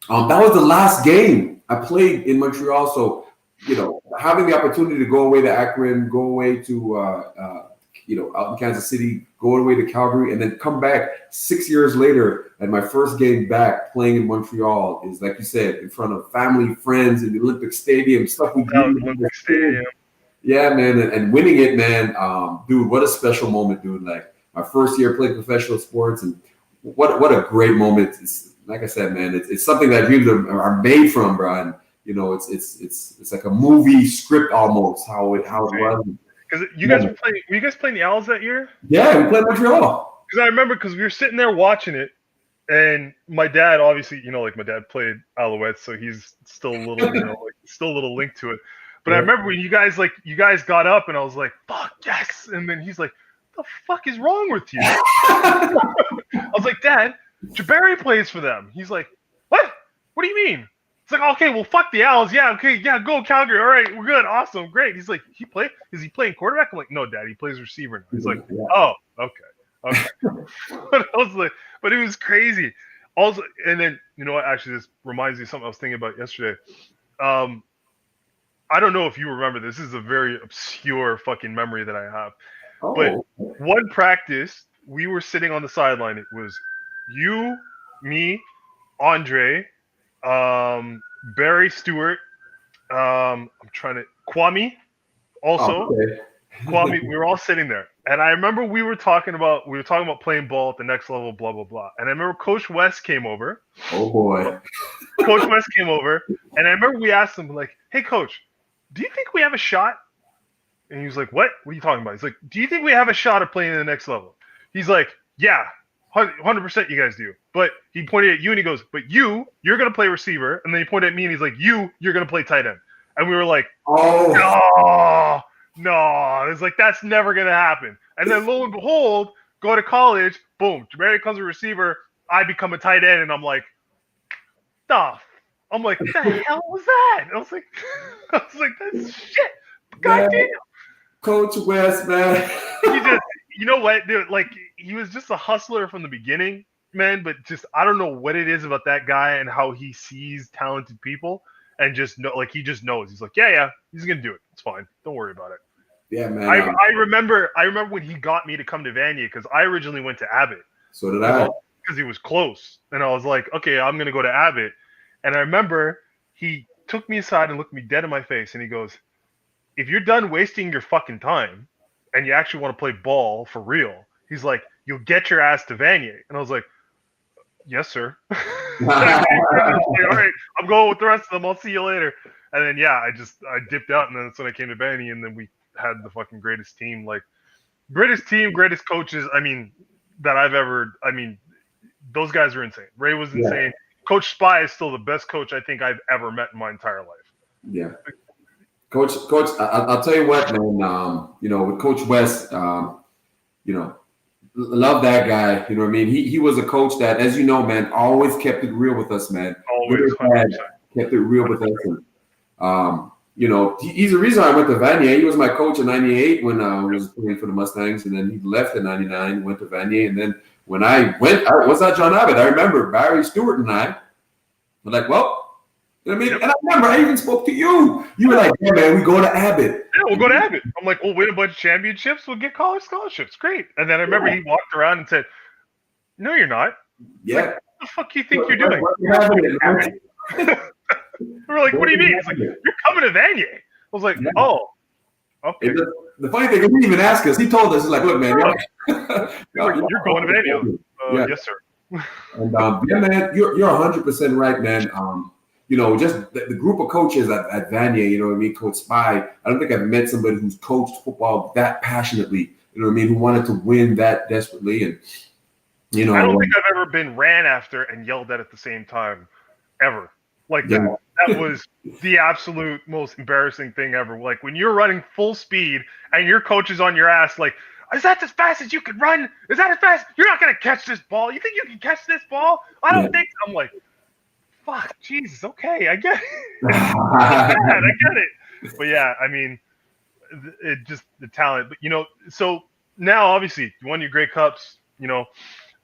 that was the last game I played in Montreal. So, you know, having the opportunity to go away to Akron, go away to, out in Kansas City, go away to Calgary, and then come back 6 years later. And my first game back playing in Montreal is, like you said, in front of family, friends in the Olympic Stadium, stuff we do. Olympic Stadium. Yeah, man. And winning it, man, dude, what a special moment, dude. Like, my first year playing professional sports, and what a great moment. It's, like I said, man, it's something that dreams are made from, bro. And, you know, it's like a movie script almost, how it was. Because you guys were you guys playing the Owls that year? Yeah, we played Montreal. Because I remember, because we were sitting there watching it, and my dad, obviously, you know, like, my dad played Alouettes, so he's still a little, you know, like, still a little linked to it. But I remember when you guys got up, and I was like, "Fuck yes!" And then he's like, "What the fuck is wrong with you?" I was like, "Dad, Jabari plays for them." He's like, "What? What do you mean?" It's like, "Okay, well, fuck the Owls. Yeah, okay, yeah, go Calgary. All right, we're good, awesome, great." He's like, Is he playing quarterback?" I'm like, "No, Dad, he plays receiver now." He's like, "Oh, okay." But I was like, but it was crazy. Also, and then, you know what? Actually, this reminds me of something I was thinking about yesterday. I don't know if you remember this. This is a very obscure fucking memory that I have. Oh. But one practice, we were sitting on the sideline. It was you, me, Andre, Barry Stewart, Kwame also. Okay. Kwame, we were all sitting there. And I remember we were talking about playing ball at the next level, blah, blah, blah. And I remember Coach West came over. Oh boy. Coach West came over, and I remember we asked him, like, "Hey, Coach, do you think we have a shot?" And he was like, "What? What are you talking about?" He's like, "Do you think we have a shot of playing in the next level?" He's like, "Yeah, 100% you guys do." But he pointed at you, and he goes, "But you're going to play receiver." And then he pointed at me, and he's like, you're going to play tight end. And we were like, "Oh, no. It's like, that's never going to happen." And then lo and behold, go to college, boom, Jabari comes a receiver, I become a tight end, and I'm like, I'm like, what the hell was that? I was like, that's shit. God damn. Coach West, man. He just, you know what, dude? Like, he was just a hustler from the beginning, man. But just, I don't know what it is about that guy and how he sees talented people, and just know, like, he just knows. He's like, yeah, he's gonna do it. It's fine. Don't worry about it. Yeah, man. I remember when he got me to come to Vanier, because I originally went to Abbott. So did I. Because he was close, and I was like, okay, I'm gonna go to Abbott. And I remember he took me aside and looked me dead in my face, and he goes, "If you're done wasting your fucking time and you actually want to play ball for real," he's like, "you'll get your ass to Vanier." And I was like, "Yes, sir." Like, all right, I'm going with the rest of them. I'll see you later. And then, yeah, I dipped out, and then that's when I came to Vanier, and then we had the fucking greatest team, greatest coaches. I mean, those guys are insane. Ray was insane. Yeah. Coach Spy is still the best coach I think I've ever met in my entire life. Yeah. Coach, I'll tell you what, man, with Coach West, love that guy. You know what I mean? He was a coach that, as you know, man, always kept it real with us, man. Always. Kept it real with us. And, he's the reason I went to Vanier. He was my coach in 98 when I was playing for the Mustangs, and then he left in 99, went to Vanier. And then when I went, was at John Abbott. I remember Barry Stewart and I were like, well, you know what I mean? Yep. And I remember I even spoke to you. You were like, "Yeah, man, we go to Abbott." Yeah, we'll go to Abbott. I'm like, "We'll win a bunch of championships. We'll get college scholarships. Great." And then I remember he walked around and said, "No, you're not." Yeah. Like, what the fuck do you think you're doing? We're like, "What do you mean?" It's like, "You're coming to Vanier." I was like, yeah. "Oh, okay." The funny thing, he didn't even ask us. He told us, he's like, "Look, man, you're going to Vanier." Yes, sir. And yeah, man, you're 100% right, man. Just the group of coaches at Vanier, you know what I mean, Coach Spy. I don't think I've met somebody who's coached football that passionately, you know what I mean, who wanted to win that desperately. And I don't think I've ever been ran after and yelled at the same time, ever. Like yeah. that was the absolute most embarrassing thing ever. Like when you're running full speed and your coach is on your ass, like, is that as fast as you can run? Is that as fast? You're not gonna catch this ball. You think you can catch this ball? I don't think so. I'm like, fuck, Jesus, okay, I get it. I get it. But yeah, I mean, it just the talent. But so now obviously you won your Grey Cups.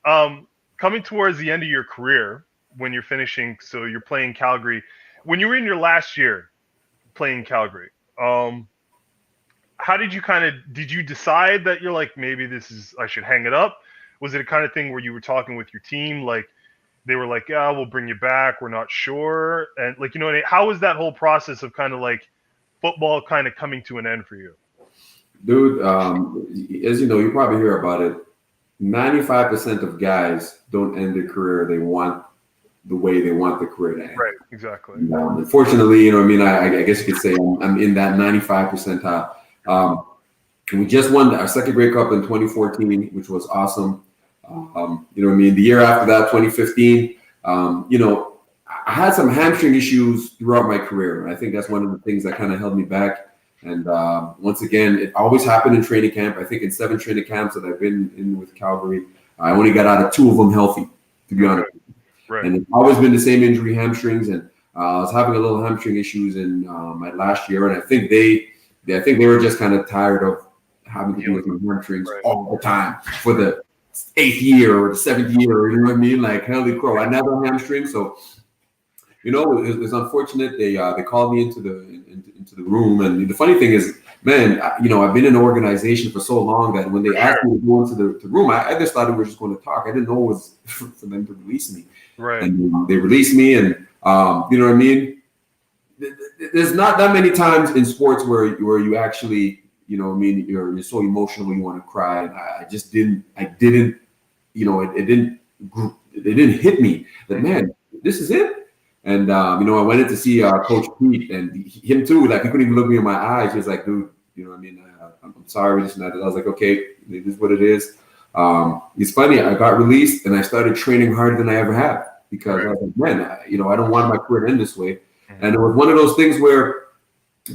Coming towards the end of your career when you're finishing, so you're playing Calgary. When you were in your last year playing Calgary, how did you decide that you're like, maybe I should hang it up? Was it a kind of thing where you were talking with your team, like they were like, yeah, we'll bring you back, we're not sure, and like, how was that whole process of kind of like football kind of coming to an end for you? Dude, as you know, you probably hear about it. 95% of guys don't end their career the way they want the career to end. Right, exactly. Unfortunately, I guess you could say I'm in that 95 percentile. We just won our second Grey Cup in 2014, which was awesome. The year after that, 2015, I had some hamstring issues throughout my career. I think that's one of the things that kind of held me back. And once again, it always happened in training camp. I think in 7 training camps that I've been in with Calgary, I only got out of 2 of them healthy, to be honest. Right. And it's always been the same injury, hamstrings. And I was having a little hamstring issues in my last year. And I think they were just kind of tired of having to deal with hamstrings all the time for the 8th year or the 7th year. You know what I mean? Like, holy crow, I never had hamstring. So, it was unfortunate. They called me into the room, and the funny thing is, man, I've been in an organization for so long that when they asked me to go into the room, I just thought we were just going to talk. I didn't know it was for them to release me. Right. And they released me, and you know what I mean. There's not that many times in sports where you actually, you're so emotional you want to cry. And I just didn't. It didn't hit me that, man, this is it. And, I went in to see Coach Pete, and him too, like, he couldn't even look me in my eyes. He was like, dude, I'm sorry, this and that. And I was like, okay, this is what it is. It's funny, I got released, and I started training harder than I ever have, because I was like, man, I don't want my career to end this way. And it was one of those things where,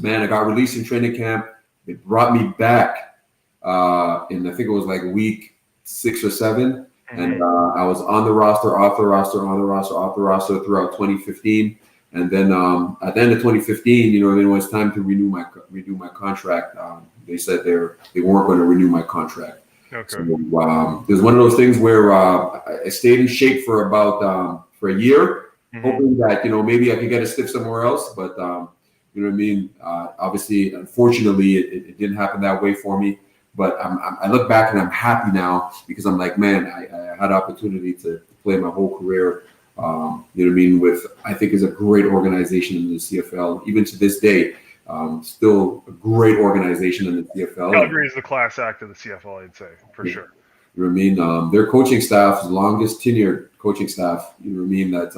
man, I got released in training camp. They brought me back in, I think it was like week 6 or 7. And I was on the roster, off the roster, on the roster, off the roster throughout 2015. And then at the end of 2015, when it was time to renew my contract, they said they weren't going to renew my contract. Okay. So it was one of those things where I stayed in shape for about for a year, hoping that maybe I could get a stiff somewhere else. But you know what I mean. Obviously, unfortunately, it didn't happen that way for me. But I look back and I'm happy now, because I'm like, man, I had opportunity to play my whole career, with, I think, is a great organization in the CFL. Even to this day, still a great organization in the CFL. Calgary is the class act of the CFL, I'd say, for sure. You know what I mean? Their coaching staff is the longest tenured coaching staff. You know what I mean? That's,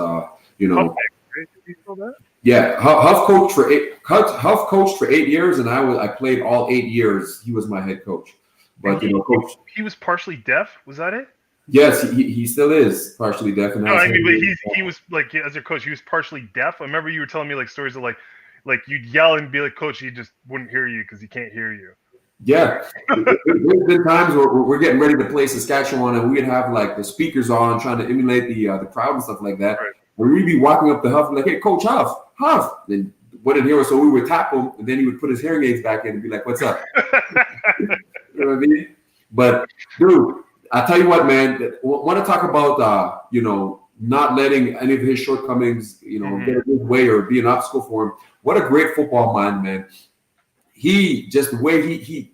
Yeah, Huff coached for 8 years, and I played all 8 years. He was my head coach. But coach, he was partially deaf. Was that it? Yes, he still is partially deaf. And no, I mean, but he was like, as a coach, he was partially deaf. I remember you were telling me like stories of like you'd yell and be like, coach, he just wouldn't hear you because he can't hear you. Yeah, there's been times where we're getting ready to play Saskatchewan, and we'd have like the speakers on, trying to emulate the crowd and stuff like that. Right. And we'd be walking up to Huff and like, hey, Coach Huff. And wouldn't hear us, so we would tap him, and then he would put his hearing aids back in and be like, what's up? You know what I mean? But dude, I tell you what, man, want to talk about not letting any of his shortcomings, get in his way or be an obstacle for him. What a great football mind, man. He just the way he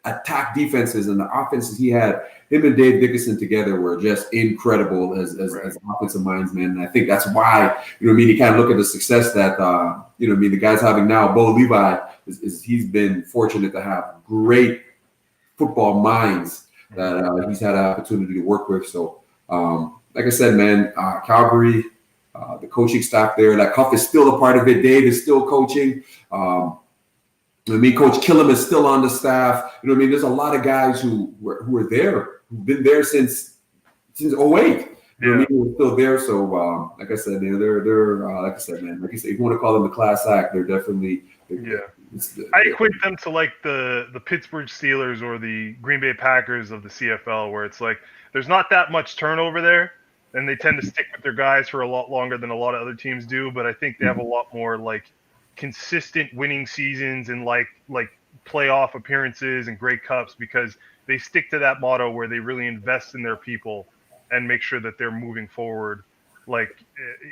attacked defenses and the offenses he had, him and Dave Dickinson together were just incredible as offensive minds, man. And I think that's why, you kind of look at the success that, the guys having now. Bo Levi, he's been fortunate to have great football minds that he's had an opportunity to work with. So, like I said, man, Calgary, the coaching staff there, like Huff is still a part of it. Dave is still coaching. Coach Killam is still on the staff. You know what I mean? There's a lot of guys who are there, who've been there since '08. You know what I mean? We're still there. So, like I said, they're like I said, man, like you said, if you want to call them the class act, they're definitely. I equate them to like the Pittsburgh Steelers or the Green Bay Packers of the CFL, where it's like there's not that much turnover there, and they tend to stick with their guys for a lot longer than a lot of other teams do. But I think they have a lot more like consistent winning seasons and like playoff appearances and Grey Cups, because they stick to that motto where they really invest in their people and make sure that they're moving forward. Like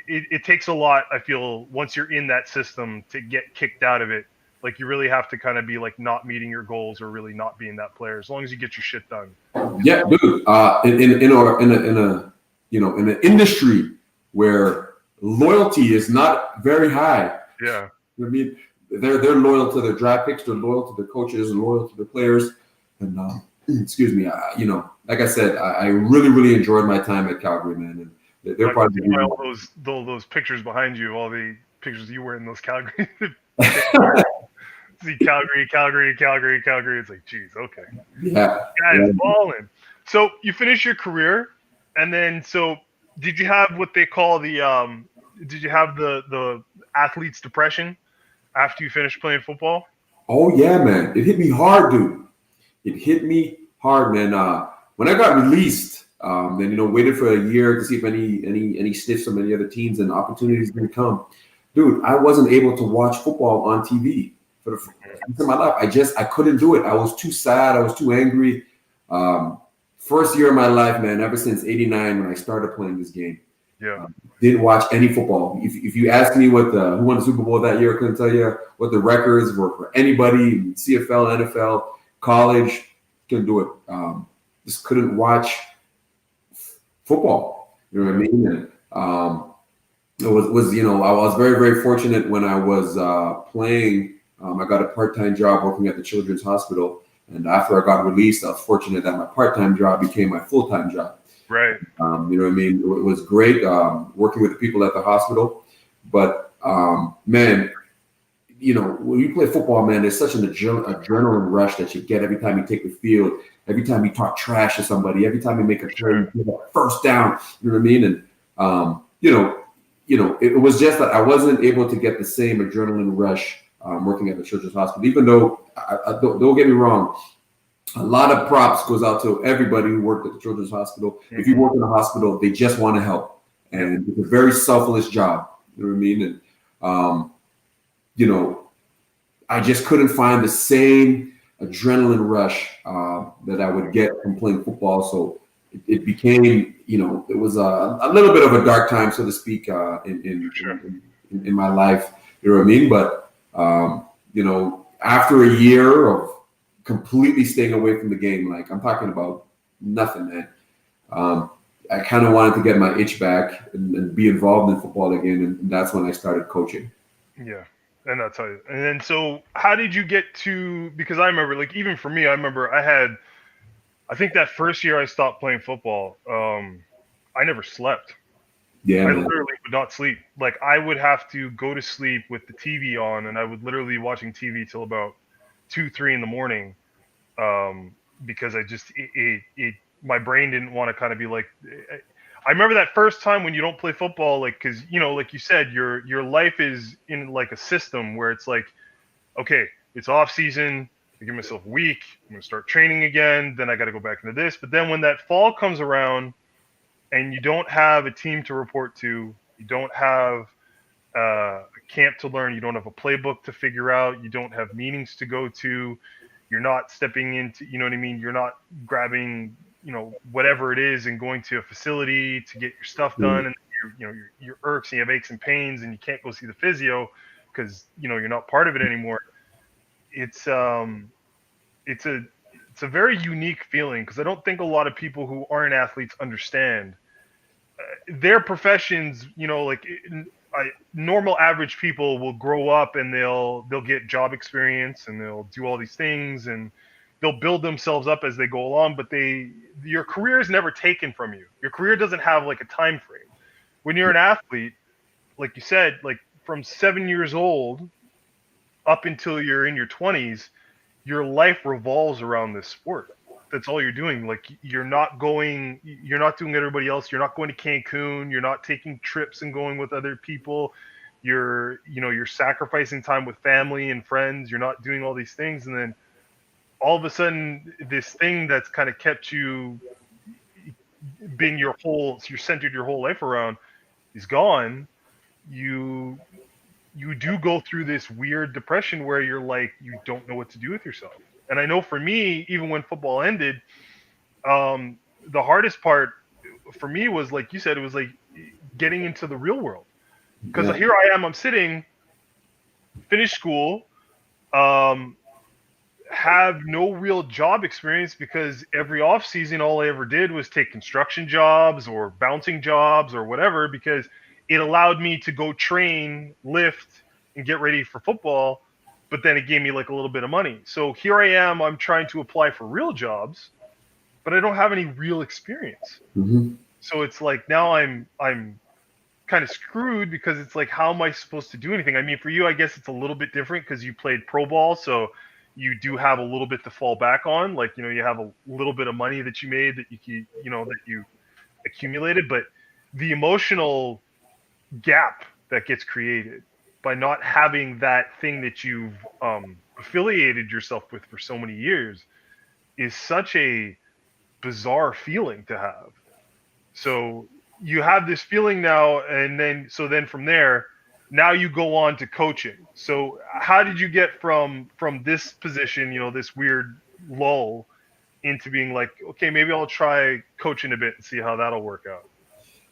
it takes a lot, I feel, once you're in that system to get kicked out of it. Like you really have to kind of be like not meeting your goals or really not being that player, as long as you get your shit done. Yeah, dude. In an industry where loyalty is not very high. Yeah. I mean, they're loyal to their draft picks, they're loyal to their coaches, and loyal to their players. And excuse me, like I said, I really, really enjoyed my time at Calgary, man. And they're probably all those pictures behind you, all the pictures you were in those Calgary. See Calgary. It's like, geez, okay. Yeah. Guys, balling. So you finished your career, and then did you have what they call the did you have the athlete's depression after you finished playing football? Oh yeah, man. It hit me hard, dude. It hit me hard, man. When I got released, then waited for a year to see if any sniffs from any other teams and opportunities didn't come. Dude, I wasn't able to watch football on TV for the first time in my life. I couldn't do it. I was too sad. I was too angry. First year of my life, man, ever since '89 when I started playing this game. Yeah. Didn't watch any football. If you asked me who won the Super Bowl that year, I couldn't tell you what the records were for anybody, CFL, NFL, college. Couldn't do it. Just couldn't watch football. You know what I mean? And, I was very, very fortunate when I was playing. I got a part-time job working at the Children's Hospital, and after I got released, I was fortunate that my part-time job became my full-time job. Right. You know what I mean? It was great working with the people at the hospital, but man, when you play football, man, there's such an adrenaline rush that you get every time you take the field, every time you talk trash to somebody, every time you make a play, you get a first down. You know what I mean? And it was just that I wasn't able to get the same adrenaline rush working at the Children's Hospital. Even though, don't get me wrong, a lot of props goes out to everybody who worked at the Children's Hospital. Mm-hmm. If you work in a hospital, they just want to help, and it's a very selfless job. You know what I mean? And I just couldn't find the same adrenaline rush that I would get from playing football. So it became, it was a little bit of a dark time, so to speak, in my life. You know what I mean? But after a year of completely staying away from the game, like I'm talking about nothing, man. I kind of wanted to get my itch back and be involved in football again, and that's when I started coaching. Yeah. And that's how. And then, so how did you get to? Because I remember, like, even for me, I think that first year I stopped playing football, I never slept. Yeah, I literally would not sleep. Like, I would have to go to sleep with the TV on, and I would literally be watching TV till about 2-3 in the morning, because I just my brain didn't want to kind of be like. I remember that first time when you don't play football, like, because, like you said, your life is in like a system where it's like, okay, it's off season. I give myself a week. I'm going to start training again. Then I got to go back into this. But then when that fall comes around and you don't have a team to report to, you don't have a camp to learn, you don't have a playbook to figure out, you don't have meetings to go to, you're not stepping into, you know what I mean? You're not grabbing, whatever it is and going to a facility to get your stuff done, and you're irks and you have aches and pains and you can't go see the physio because you're not part of it anymore. It's a very unique feeling, because I don't think a lot of people who aren't athletes understand their professions. Normal average people will grow up and they'll get job experience and they'll do all these things, and they'll build themselves up as they go along, but your career is never taken from you. Your career doesn't have like a time frame. When you're an athlete, like you said, like from 7 years old up until you're in your 20s, your life revolves around this sport. That's all you're doing. Like you're not doing what everybody else. You're not going to Cancun. You're not taking trips and going with other people. You're sacrificing time with family and friends. You're not doing all these things. And then all of a sudden, this thing that's kind of kept you being you're centered your whole life around is gone. You do go through this weird depression where you're like, you don't know what to do with yourself. And I know for me, even when football ended, the hardest part for me was, like you said, it was like getting into the real world. Because here I am, I'm sitting, finished school, have no real job experience because every off season, all I ever did was take construction jobs or bouncing jobs or whatever, because it allowed me to go train, lift, and get ready for football. But then it gave me like a little bit of money. So here I am, I'm trying to apply for real jobs, but I don't have any real experience. Mm-hmm. So it's like now I'm kind of screwed, because it's like, how am I supposed to do anything? I mean, for you, I guess it's a little bit different because you played pro ball, so you do have a little bit to fall back on. Like, you have a little bit of money that you made that you accumulated, but the emotional gap that gets created by not having that thing that you've affiliated yourself with for so many years is such a bizarre feeling to have. So you have this feeling now, and then from there, now you go on to coaching. So how did you get from this position, this weird lull, into being like, okay, maybe I'll try coaching a bit and see how that'll work out?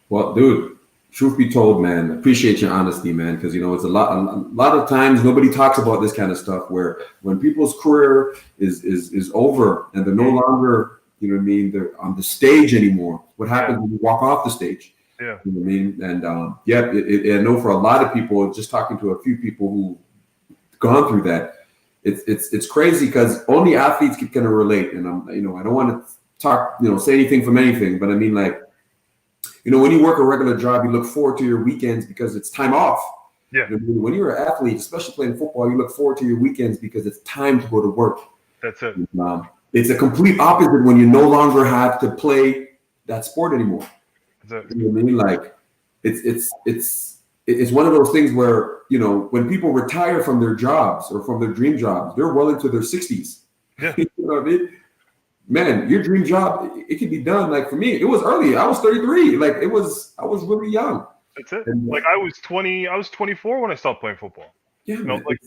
Well, dude, truth be told, man, appreciate your honesty, man, because it's a lot of times nobody talks about this kind of stuff, where when people's career is over and they're no longer, they're on the stage anymore. What happens when you walk off the stage? Yeah. You know what I mean? And I know for a lot of people, just talking to a few people who gone through that, it's crazy, because only athletes can kind of relate. And I don't want to talk, say anything from anything, but I mean, like, when you work a regular job, you look forward to your weekends because it's time off. Yeah. When you're an athlete, especially playing football, you look forward to your weekends because it's time to go to work. That's it. It's a complete opposite when you no longer have to play that sport anymore. That's it. You know what I mean? Like, it's one of those things where, when people retire from their jobs or from their dream jobs, they're well into their 60s. Yeah. You know what I mean? Man, your dream job, it can be done. Like, for me, it was early. I was 33. Like, I was really young. That's it. And, like, I was 24 when I stopped playing football. Yeah, man. Like,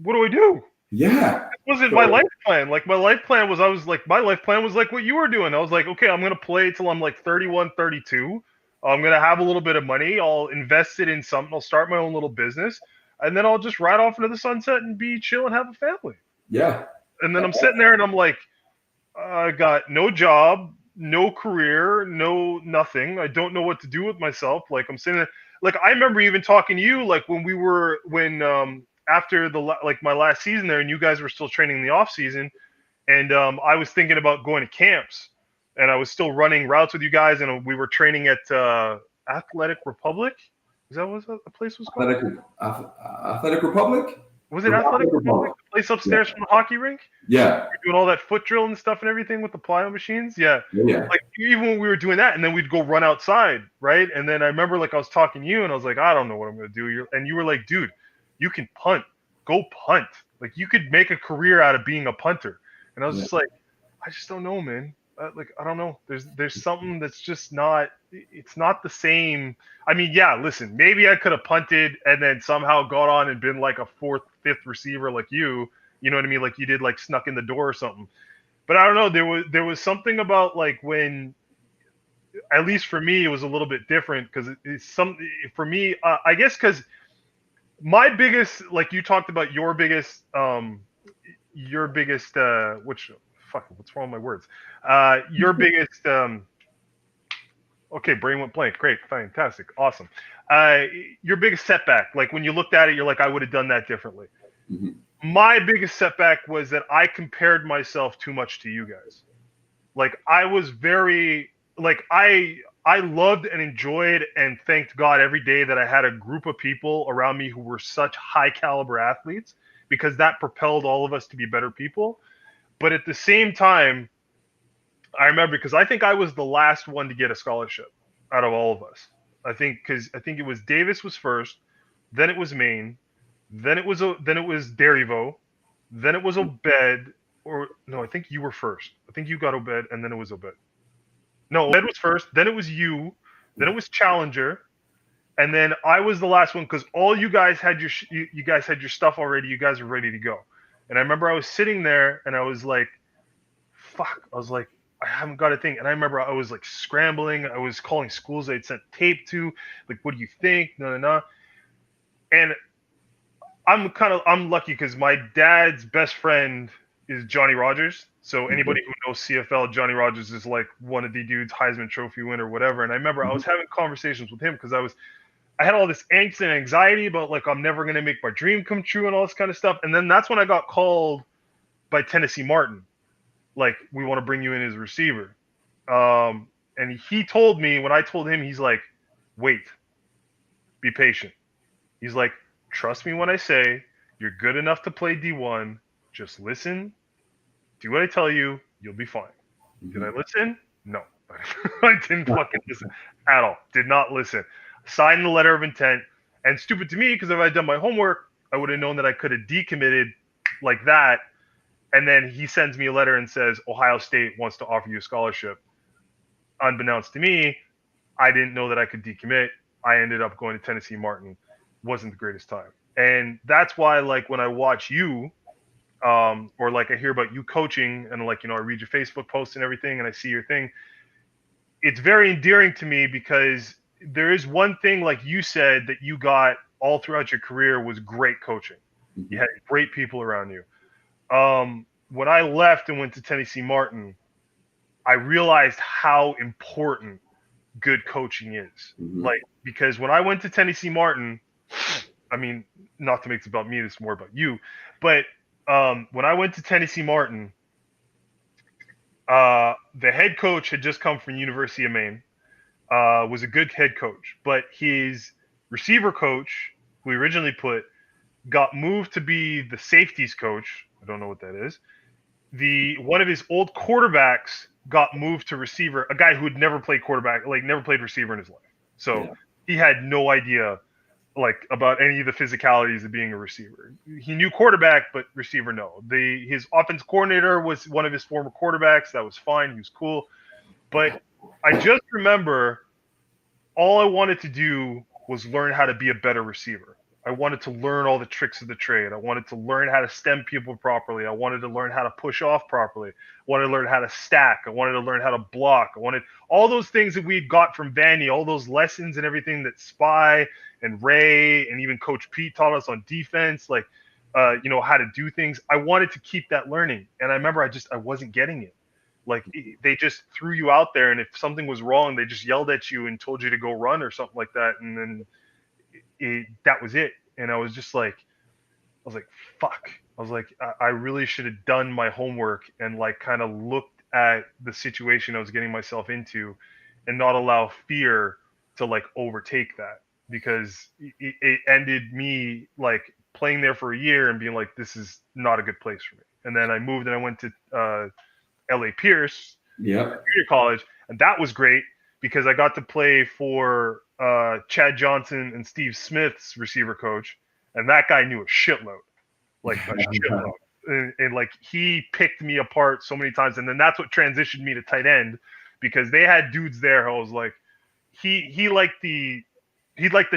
what do I do? Yeah. It wasn't my life plan. Like, my life plan was like what you were doing. I was like, okay, I'm going to play till I'm like 31, 32. I'm going to have a little bit of money. I'll invest it in something. I'll start my own little business. And then I'll just ride off into the sunset and be chill and have a family. Yeah. And then I'm sitting there and I'm like, I got no job, no career, no nothing. I don't know what to do with myself. Like, I'm sitting there, like, I remember even talking to you, like, after my last season there, and you guys were still training in the off season, and I was thinking about going to camps, and I was still running routes with you guys, and we were training at Athletic Republic. Is that what the place was called? Athletic Republic? Was it Athletic Republic? The place upstairs from the hockey rink? Yeah. You're doing all that foot drill and stuff and everything with the plyo machines? Yeah. Yeah. Like, even when we were doing that, and then we'd go run outside, right? And then I remember, like, I was talking to you, and I was like, I don't know what I'm going to do. And you were like, dude, you can punt. Go punt. Like, you could make a career out of being a punter. And I was just like, I just don't know, man. I don't know. There's something that's just not. It's not the same. I mean, yeah. Listen, maybe I could have punted and then somehow got on and been like a fourth, fifth receiver like you. You know what I mean? Like, you did, like, snuck in the door or something. But I don't know. There was something about, like, when, at least for me, it was a little bit different, because it's for me. I guess because my biggest, like, you talked about your biggest, what's wrong with my words? Your biggest, okay, brain went blank. Great, fantastic, awesome. Your biggest setback, like, when you looked at it, you're like, I would have done that differently. Mm-hmm. My biggest setback was that I compared myself too much to you guys. Like I was very like I loved and enjoyed and thanked God every day that I had a group of people around me who were such high caliber athletes, because that propelled all of us to be better people. But at the same time, I remember, because I think I was the last one to get a scholarship out of all of us. I think it was Davis was first, then it was Maine, then it was Derryvo, then it was Obed, or no, I think you were first. I think you got Obed, and then it was Obed. No, Obed was first, then it was you, then it was Challenger, and then I was the last one, because all you guys had you guys had your stuff already. You guys were ready to go, and I remember I was sitting there and I was like, "Fuck!" I was like, "I haven't got a thing." And I remember I was like scrambling. I was calling schools I'd sent tape to, like, "What do you think?" No, no, no. And I'm lucky because my dad's best friend is Johnny Rogers. So anybody who knows CFL, Johnny Rogers is like one of the dudes, Heisman Trophy winner, whatever. And I remember I was having conversations with him because I had all this angst and anxiety about, like, I'm never gonna make my dream come true and all this kind of stuff. And then that's when I got called by Tennessee Martin, like, "We want to bring you in as a receiver." And he told me, when I told him, he's like, "Wait, be patient." He's like, "Trust me when I say you're good enough to play D1. Just listen, do what I tell you, you'll be fine." Did I listen? No. I didn't fucking listen at all. Did not listen. Signed the letter of intent. And stupid to me, because if I had done my homework, I would have known that I could have decommitted like that. And then he sends me a letter and says, "Ohio State wants to offer you a scholarship." Unbeknownst to me, I didn't know that I could decommit. I ended up going to Tennessee Martin. Wasn't the greatest time. And that's why, like, when I watch you, or like I hear about you coaching, and, like, I read your Facebook posts and everything, and I see your thing, it's very endearing to me, because there is one thing, like you said, that you got all throughout your career was great coaching. You had great people around you. When I left and went to Tennessee Martin, I realized how important good coaching is. Like, because when I went to Tennessee Martin, I mean, not to make it about me, this is more about you, but when I went to Tennessee Martin, the head coach had just come from University of Maine, was a good head coach, but his receiver coach, who he originally put, got moved to be the safeties coach. I don't know what that is. One of his old quarterbacks got moved to receiver, a guy who had never played quarterback, like never played receiver in his life. So he had no idea, like, about any of the physicalities of being a receiver. He knew quarterback, but receiver, no. His offense coordinator was one of his former quarterbacks. That was fine. He was cool. But I just remember all I wanted to do was learn how to be a better receiver. I wanted to learn all the tricks of the trade. I wanted to learn how to stem people properly. I wanted to learn how to push off properly. I wanted to learn how to stack. I wanted to learn how to block. I wanted all those things that we got from Vanier, all those lessons and everything that Spy and Ray and even Coach Pete taught us on defense, like, how to do things. I wanted to keep that learning. And I remember I wasn't getting it. Like, they just threw you out there, and if something was wrong, they just yelled at you and told you to go run or something like that. And then that was it. And I was just like, fuck. I was like, I really should have done my homework and, like, kind of looked at the situation I was getting myself into, and not allow fear to, like, overtake that, because it ended me, like, playing there for a year and being like, this is not a good place for me. And then I moved and I went to LA Pierce, junior college, and that was great because I got to play for Chad Johnson and Steve Smith's receiver coach, and that guy knew a shitload, like a shitload. And like, he picked me apart so many times, and then that's what transitioned me to tight end, because they had dudes there. I was like, he liked the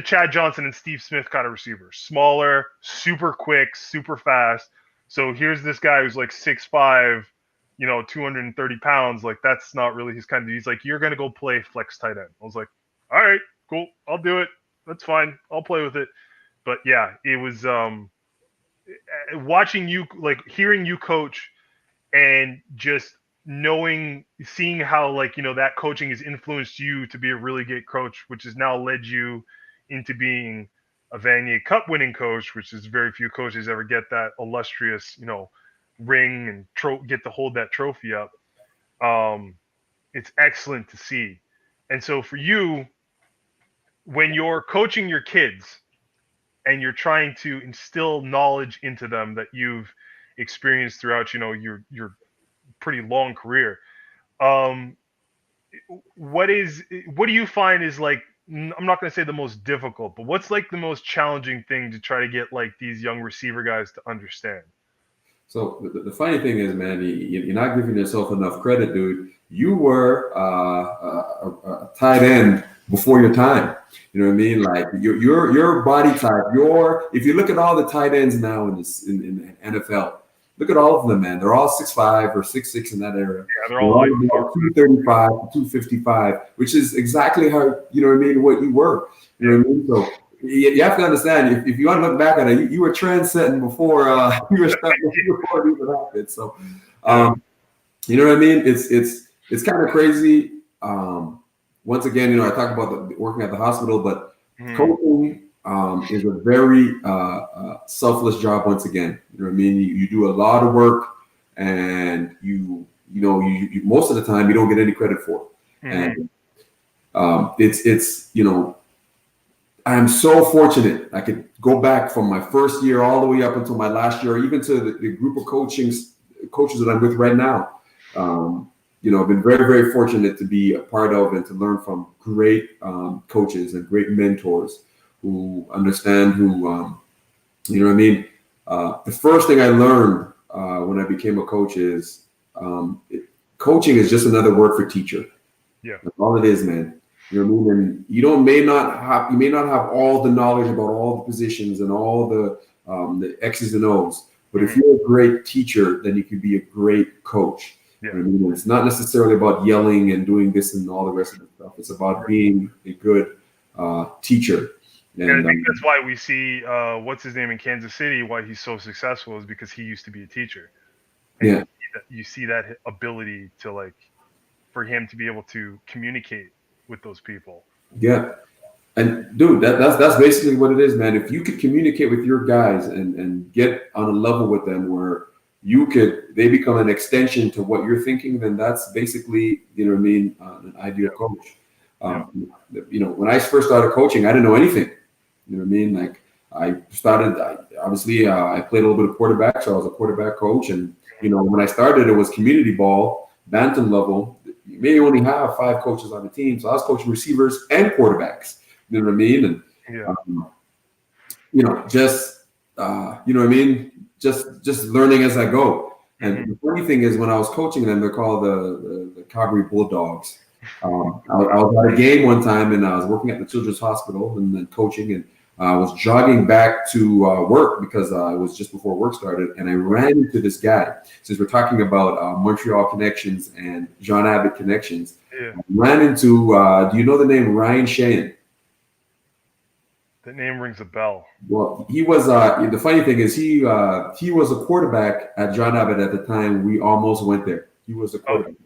Chad Johnson and Steve Smith kind of receiver, smaller, super quick, super fast. So here's this guy who's like 6'5", 230 pounds. Like, that's not really his kind of. He's like, you're gonna go play flex tight end. I was like, all right, cool, I'll do it. That's fine. I'll play with it. But yeah, it was watching you, like, hearing you coach, and just seeing how, like, that coaching has influenced you to be a really great coach, which has now led you into being a Vanier Cup winning coach, which is very few coaches ever get that illustrious, ring and get to hold that trophy up. It's excellent to see. And so for you, when you're coaching your kids and you're trying to instill knowledge into them that you've experienced throughout, your pretty long career, um, what do you find is like, I'm not going to say the most difficult, but what's like the most challenging thing to try to get like these young receiver guys to understand? So the funny thing is, man, you're not giving yourself enough credit, dude. You were a tight end before your time. You know what I mean? Like your body type, if you look at all the tight ends now in the NFL, look at all of them, man. They're all 6'5" or 6'6" in that area. Yeah, they're all like 235 to 255, which is exactly how, you know what I mean, what you were. You know what I mean? So you have to understand, if you want to look back at it, you were trendsetting before you were starting before it even happened. So, you know what I mean? It's kind of crazy. Once again, I talk about working at the hospital, but coaching is a very selfless job. Once again, you know what I mean? You do a lot of work, and you most of the time you don't get any credit for it. And it's I'm so fortunate. I could go back from my first year all the way up until my last year, even to the group of coaches that I'm with right now. I've been very, very fortunate to be a part of and to learn from great coaches and great mentors who understand, you know what I mean? The first thing I learned when I became a coach is coaching is just another word for teacher. Yeah. That's all it is, man. You know what I mean? And you may not have all the knowledge about all the positions and all the X's and O's, but if you're a great teacher, then you can be a great coach. Yeah. You know what I mean? It's not necessarily about yelling and doing this and all the rest of the stuff. It's about being a good teacher. And I think that's why we see what's his name in Kansas City, why he's so successful, is because he used to be a teacher. And you see that ability to for him to be able to communicate with those people. Yeah. And dude, that's basically what it is, man. If you could communicate with your guys and get on a level with them where they become an extension to what you're thinking, then that's basically, you know what I mean, an ideal coach. When I first started coaching, I didn't know anything. You know what I mean? Like I played a little bit of quarterback, so I was a quarterback coach. And, when I started, it was community ball, bantam level. You may only have 5 coaches on the team. So I was coaching receivers and quarterbacks. You know what I mean? And, you know what I mean? Just learning as I go. And the funny thing is, when I was coaching them, they're called the Calgary Bulldogs. I was at a game one time, and I was working at the Children's Hospital and then coaching, and I was jogging back to work because it was just before work started, and I ran into this guy. Since we're talking about Montreal connections and John Abbott connections, I ran into, do you know the name Ryan Sheehan? The name rings a bell. Well, he was. The funny thing is, he was a quarterback at John Abbott at the time. We almost went there. He was a quarterback.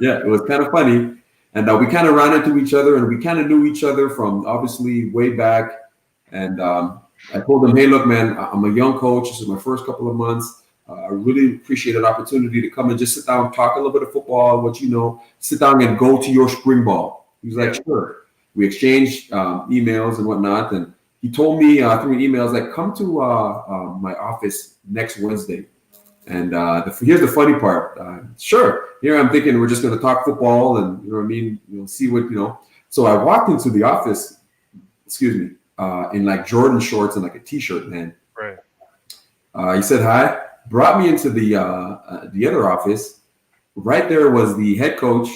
Yeah, it was kind of funny, and we kind of ran into each other, and we kind of knew each other from obviously way back. And I told him, "Hey, look, man, I'm a young coach. This is my first couple of months. I really appreciate an opportunity to come and just sit down, talk a little bit of football, sit down and go to your spring ball." He was like, "Sure." We exchanged emails and whatnot, and he told me through emails like, "Come to my office next Wednesday." And here's the funny part. Sure. Here I'm thinking we're just going to talk football and, you know what I mean, see what, So I walked into the office, in like Jordan shorts and like a T-shirt, man. Right. He said hi, brought me into the other office. Right there was the head coach,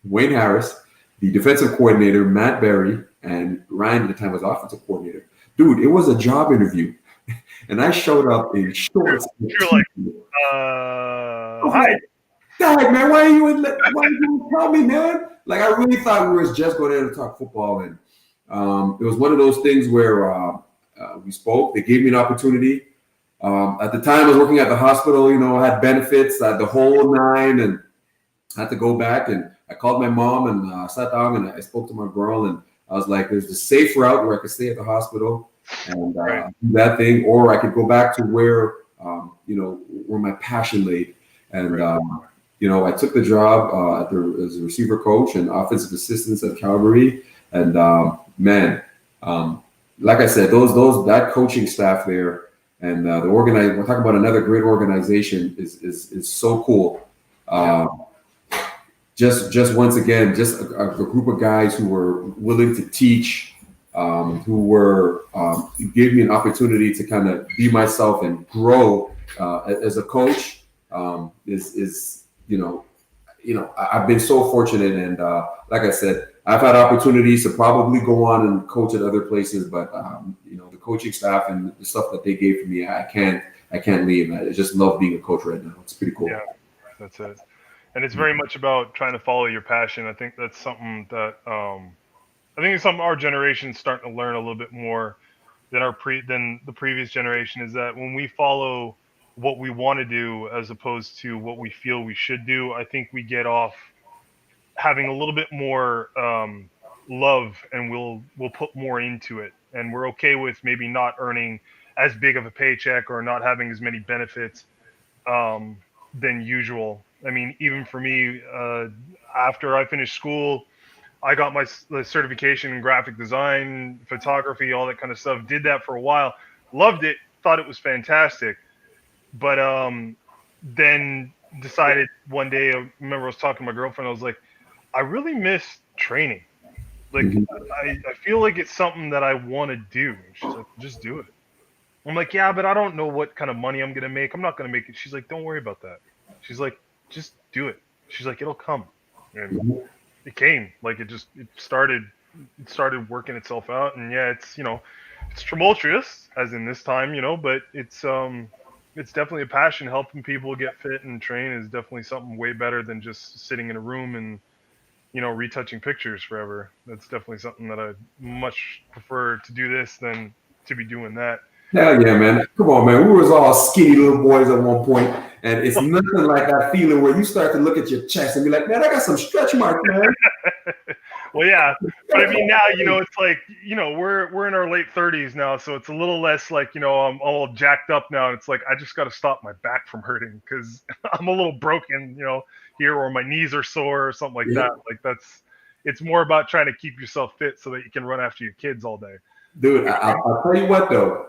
Wayne Harris, the defensive coordinator, Matt Berry, and Ryan at the time was offensive coordinator. Dude, it was a job interview. And I showed up in shorts. You're like, hi. Dad, man, why you tell me, man? Like, I really thought we was just going there to talk football. And it was one of those things where we spoke. They gave me an opportunity. At the time, I was working at the hospital. I had benefits, the whole 9, and I had to go back. And I called my mom and sat down and I spoke to my girl. And I was like, there's the safe route where I could stay at the hospital and do that thing, or I could go back to where, where my passion lay. And, I took the job as a receiver coach and offensive assistant at Calgary. And like I said, that coaching staff there and we're talking about another great organization is so cool. Just once again, just a group of guys who were willing to teach, who gave me an opportunity to kind of be myself and grow as a coach. I've been so fortunate, and like I said, I've had opportunities to probably go on and coach at other places, but the coaching staff and the stuff that they gave to me, I can't leave. I just love being a coach right now. It's pretty cool. Yeah, that's it. And it's very much about trying to follow your passion. I think that's something that it's something our generation's starting to learn a little bit more than the previous generation, is that when we follow what we want to do as opposed to what we feel we should do, I think we get off having a little bit more love, and we'll put more into it, and we're okay with maybe not earning as big of a paycheck or not having as many benefits than usual. I mean, even for me, after I finished school, I got my certification in graphic design, photography, all that kind of stuff. Did that for a while, loved it, thought it was fantastic, but then decided one day, I remember I was talking to my girlfriend, I was like, I really miss training. Like, I feel like it's something that I want to do. And she's like, just do it. I'm like, yeah, but I don't know what kind of money I'm going to make. I'm not going to make it. She's like, don't worry about that. She's like, just do it. She's like, it'll come. And it came. Like, it started working itself out. And yeah, it's tumultuous as in this time, but it's definitely a passion. Helping people get fit and train is definitely something way better than just sitting in a room and, retouching pictures forever. That's definitely something that I much prefer to do this than to be doing that. Hell yeah, man. Come on, man. We was all skinny little boys at one point, and it's nothing like that feeling where you start to look at your chest and be like, man, I got some stretch marks, man. Well, yeah. But I mean, now, it's like, we're in our late 30s now, so it's a little less like, I'm all jacked up now. And it's like, I just got to stop my back from hurting because I'm a little broken, here, or my knees are sore or something like that. Like, it's more about trying to keep yourself fit so that you can run after your kids all day. Dude, I'll tell you what, though.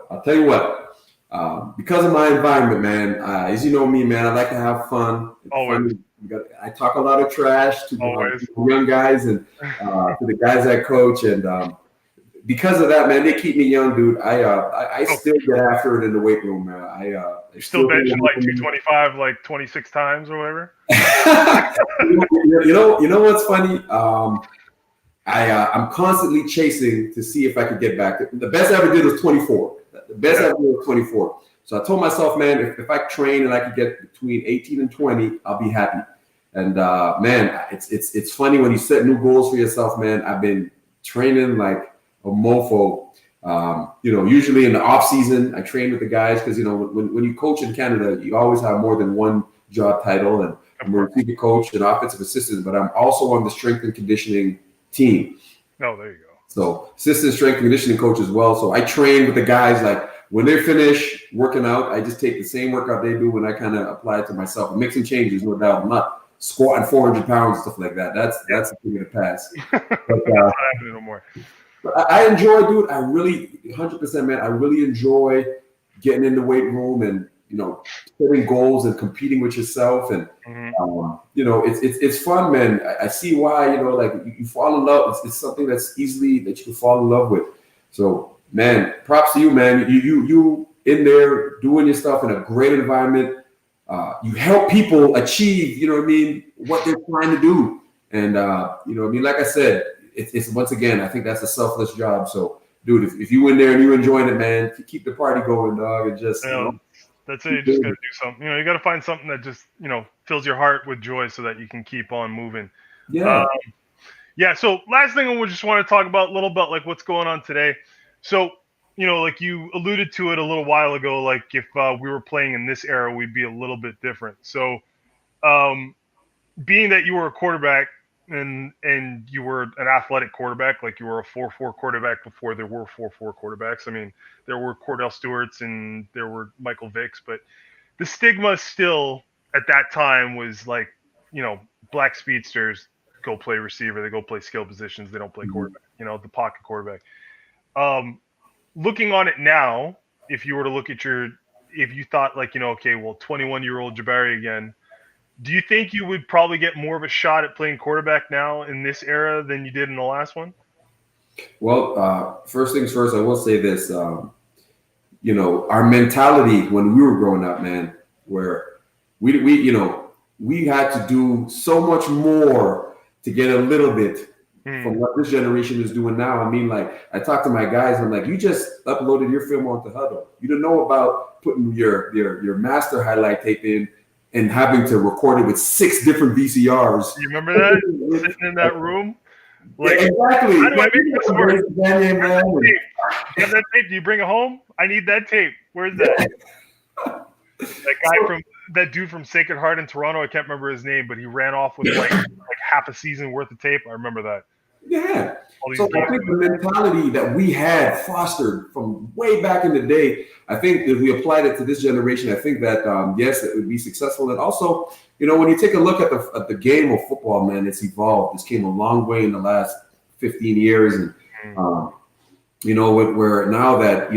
Because of my environment, man, as you know me, man, I like to have fun. Always. I talk a lot of trash to young guys and to the guys I coach. And because of that, man, they keep me young, dude. I still get after it in the weight room, man. You're still benching like 225, like 26 times or whatever? you know what's funny? I'm constantly chasing to see if I could get back. The best I ever did was 24. The best I ever did was 24. So I told myself, man, if I train and I could get between 18 and 20, I'll be happy. And man, it's funny when you set new goals for yourself, man. I've been training like a mofo. Usually in the off season, I train with the guys because when you coach in Canada, you always have more than one job title, and I'm a receiver coach and offensive assistant, but I'm also on the strength and conditioning team. Oh, there you go. So assistant strength and conditioning coach as well. So I train with the guys, like when they finish working out, I just take the same workout they do and I kind of apply it to myself. I make some changes, no doubt. I'm not squatting 400 pounds and stuff like that. That's a thing of the past. But, not happening no more. I enjoy, dude. I really, 100%, man. I really enjoy getting in the weight room and setting goals and competing with yourself, and it's fun, man. I see why like you fall in love. It's something that's easily that you can fall in love with. So, man, props to you, man. You in there doing your stuff in a great environment. You help people achieve, what they're trying to do, and like I said. It's once again, I think that's a selfless job. So, dude, if you in there and you're enjoying it, man, keep the party going, dog. And just that's it. You just gotta do something. You gotta find something that just fills your heart with joy, so that you can keep on moving. Yeah. So last thing I just want to talk about a little bit, like what's going on today. So like you alluded to it a little while ago, like if we were playing in this era, we'd be a little bit different. So, being that you were a quarterback, and you were an athletic quarterback, like you were a 4-4 quarterback before there were 4-4 quarterbacks. I mean, there were Cordell Stewarts and there were Michael Vicks, but the stigma still at that time was like, black speedsters go play receiver, they go play skill positions, they don't play quarterback, the pocket quarterback. Looking on it now, if you were to look at if you thought like, okay, well, 21-year-old Jabari again, do you think you would probably get more of a shot at playing quarterback now in this era than you did in the last one? Well, first things first, I will say this. Our mentality when we were growing up, man, where we had to do so much more to get a little bit from what this generation is doing now. I mean, like, I talk to my guys, I'm like, you just uploaded your film onto Huddle. You don't know about putting your master highlight tape in and having to record it with 6 different VCRs. You remember that? Sitting in that room? Like, yeah, exactly. How do I make this work? You have that tape? Do you bring it home? I need that tape. Where's that? That dude from Sacred Heart in Toronto, I can't remember his name, but he ran off with like half a season worth of tape. I remember that. Yeah. So I think the mentality that we had fostered from way back in the day, I think if we applied it to this generation, I think that, yes, it would be successful. And also, when you take a look at the game of football, man, it's evolved. It's came a long way in the last 15 years. And, where now that,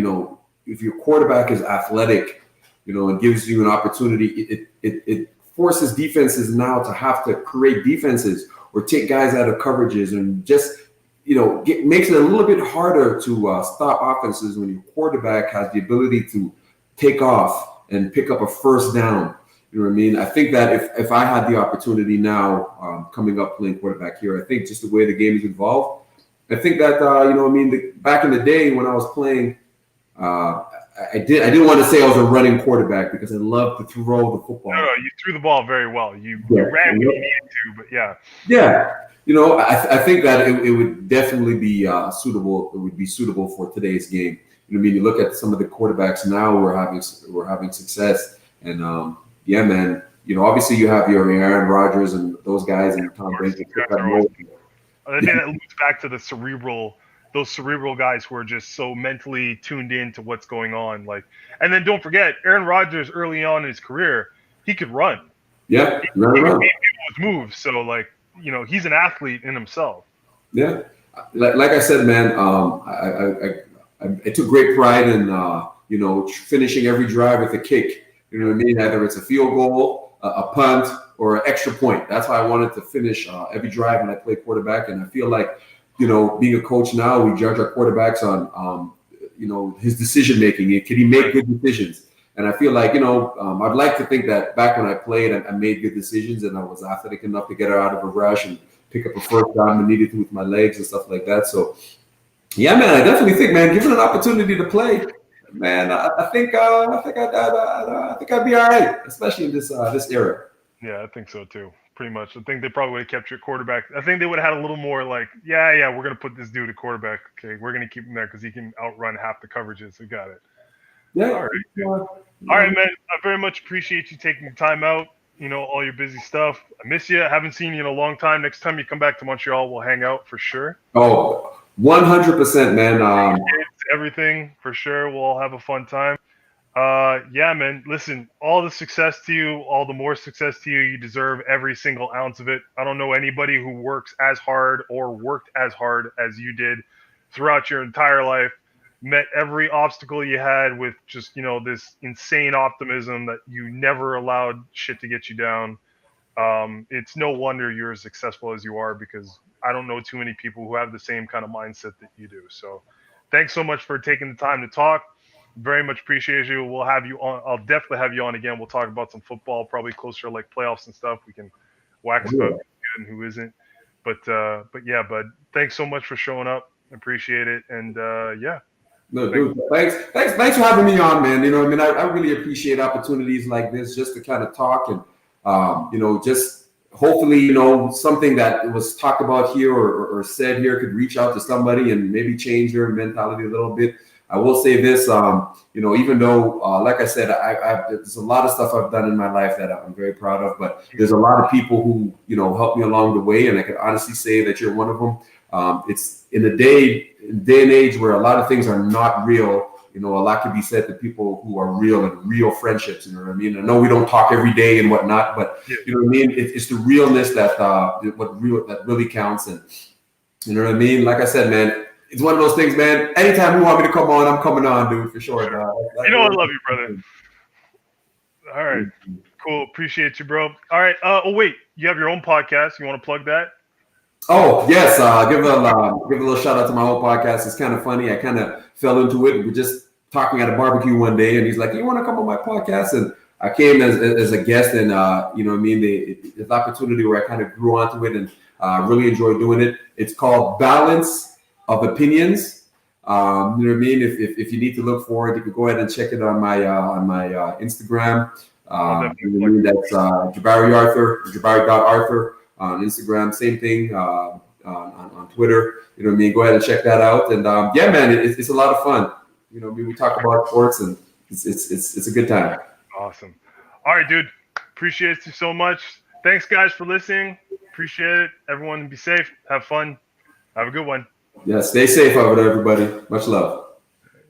if your quarterback is athletic, it gives you an opportunity. It forces defenses now to have to create defenses or take guys out of coverages and just, makes it a little bit harder to stop offenses when your quarterback has the ability to take off and pick up a first down. You know what I mean? I think that if I had the opportunity now coming up playing quarterback here, I think just the way the game is evolved, I think that, back in the day when I was playing, I didn't want to say I was a running quarterback because I love to throw the football. No, you threw the ball very well. You ran when you needed to, but yeah. Yeah. I think that it would definitely be suitable. It would be suitable for today's game. You look at some of the quarterbacks now we're having success, and yeah, man. Obviously you have your Aaron Rodgers and those guys and Tom Brady. I think that loops back to those cerebral guys who are just so mentally tuned in to what's going on. And then don't forget, Aaron Rodgers early on in his career, he could run. Yeah, he could make people's moves. So he's an athlete in himself. Yeah, like I said, man, I took great pride in finishing every drive with a kick. You know what I mean? Either it's a field goal, a punt, or an extra point. That's how I wanted to finish every drive when I play quarterback. And I feel like, being a coach now, we judge our quarterbacks on, his decision making. Can he make good decisions? And I feel like, I'd like to think that back when I played, I made good decisions and I was athletic enough to get her out of a rush and pick up a first down when needed to with my legs and stuff like that. So, yeah, man, I definitely think, man, given an opportunity to play, man, I think I'd be all right, especially in this era. Yeah, I think so too. Pretty much. I think they probably would have kept your quarterback. I think they would have had a little more like, yeah, we're going to put this dude at quarterback. Okay, we're going to keep him there because he can outrun half the coverages. We got it. Yeah. All right, man. I very much appreciate you taking the time out. All your busy stuff. I miss you. I haven't seen you in a long time. Next time you come back to Montreal, we'll hang out for sure. Oh, 100%, man. Everything for sure. We'll all have a fun time. Yeah, man, listen, all the success to you, all the more success to you. You deserve every single ounce of it. I don't know anybody who works as hard or worked as hard as you did throughout your entire life, met every obstacle you had with just, this insane optimism that you never allowed shit to get you down. It's no wonder you're as successful as you are because I don't know too many people who have the same kind of mindset that you do. So thanks so much for taking the time to talk. Very much appreciate you. We'll have you on. I'll definitely have you on again. We'll talk about some football, probably closer to playoffs and stuff. We can wax about who's good and who isn't. But yeah, bud, thanks so much for showing up. Appreciate it. And yeah. No, dude, thanks for having me on, man. I really appreciate opportunities like this just to kind of talk and just hopefully, something that was talked about here or said here could reach out to somebody and maybe change their mentality a little bit. I will say this, even though, like I said, there's a lot of stuff I've done in my life that I'm very proud of, but there's a lot of people who, helped me along the way. And I can honestly say that you're one of them. It's in a day and age where a lot of things are not real. A lot can be said to people who are real and real friendships. You know what I mean? I know we don't talk every day and whatnot, but you know what I mean? It's the realness that really counts. And you know what I mean? Like I said, man, it's one of those things, man. Anytime you want me to come on, I'm coming on, dude, for sure. I love you, brother. All right, cool. Appreciate you, bro. All right. Oh wait, you have your own podcast. You want to plug that? Oh yes, give a little shout out to my own podcast. It's kind of funny. I kind of fell into it. We're just talking at a barbecue one day, and he's like, "You want to come on my podcast?" And I came as a guest, and you know what I mean. The opportunity where I kind of grew onto it and really enjoyed doing it. It's called Balance of Opinions. You know what I mean? If you need to look for it, you can go ahead and check it on my Instagram. You know what I mean? That's Jabari Arthur, Jabari.Arthur on Instagram. Same thing on Twitter. You know what I mean? Go ahead and check that out. And yeah, man, it's a lot of fun. You know, we talk about sports, and it's a good time. Awesome. All right, dude. Appreciate you so much. Thanks, guys, for listening. Appreciate it. Everyone, be safe. Have fun. Have a good one. Yeah, stay safe out there, everybody. Much love.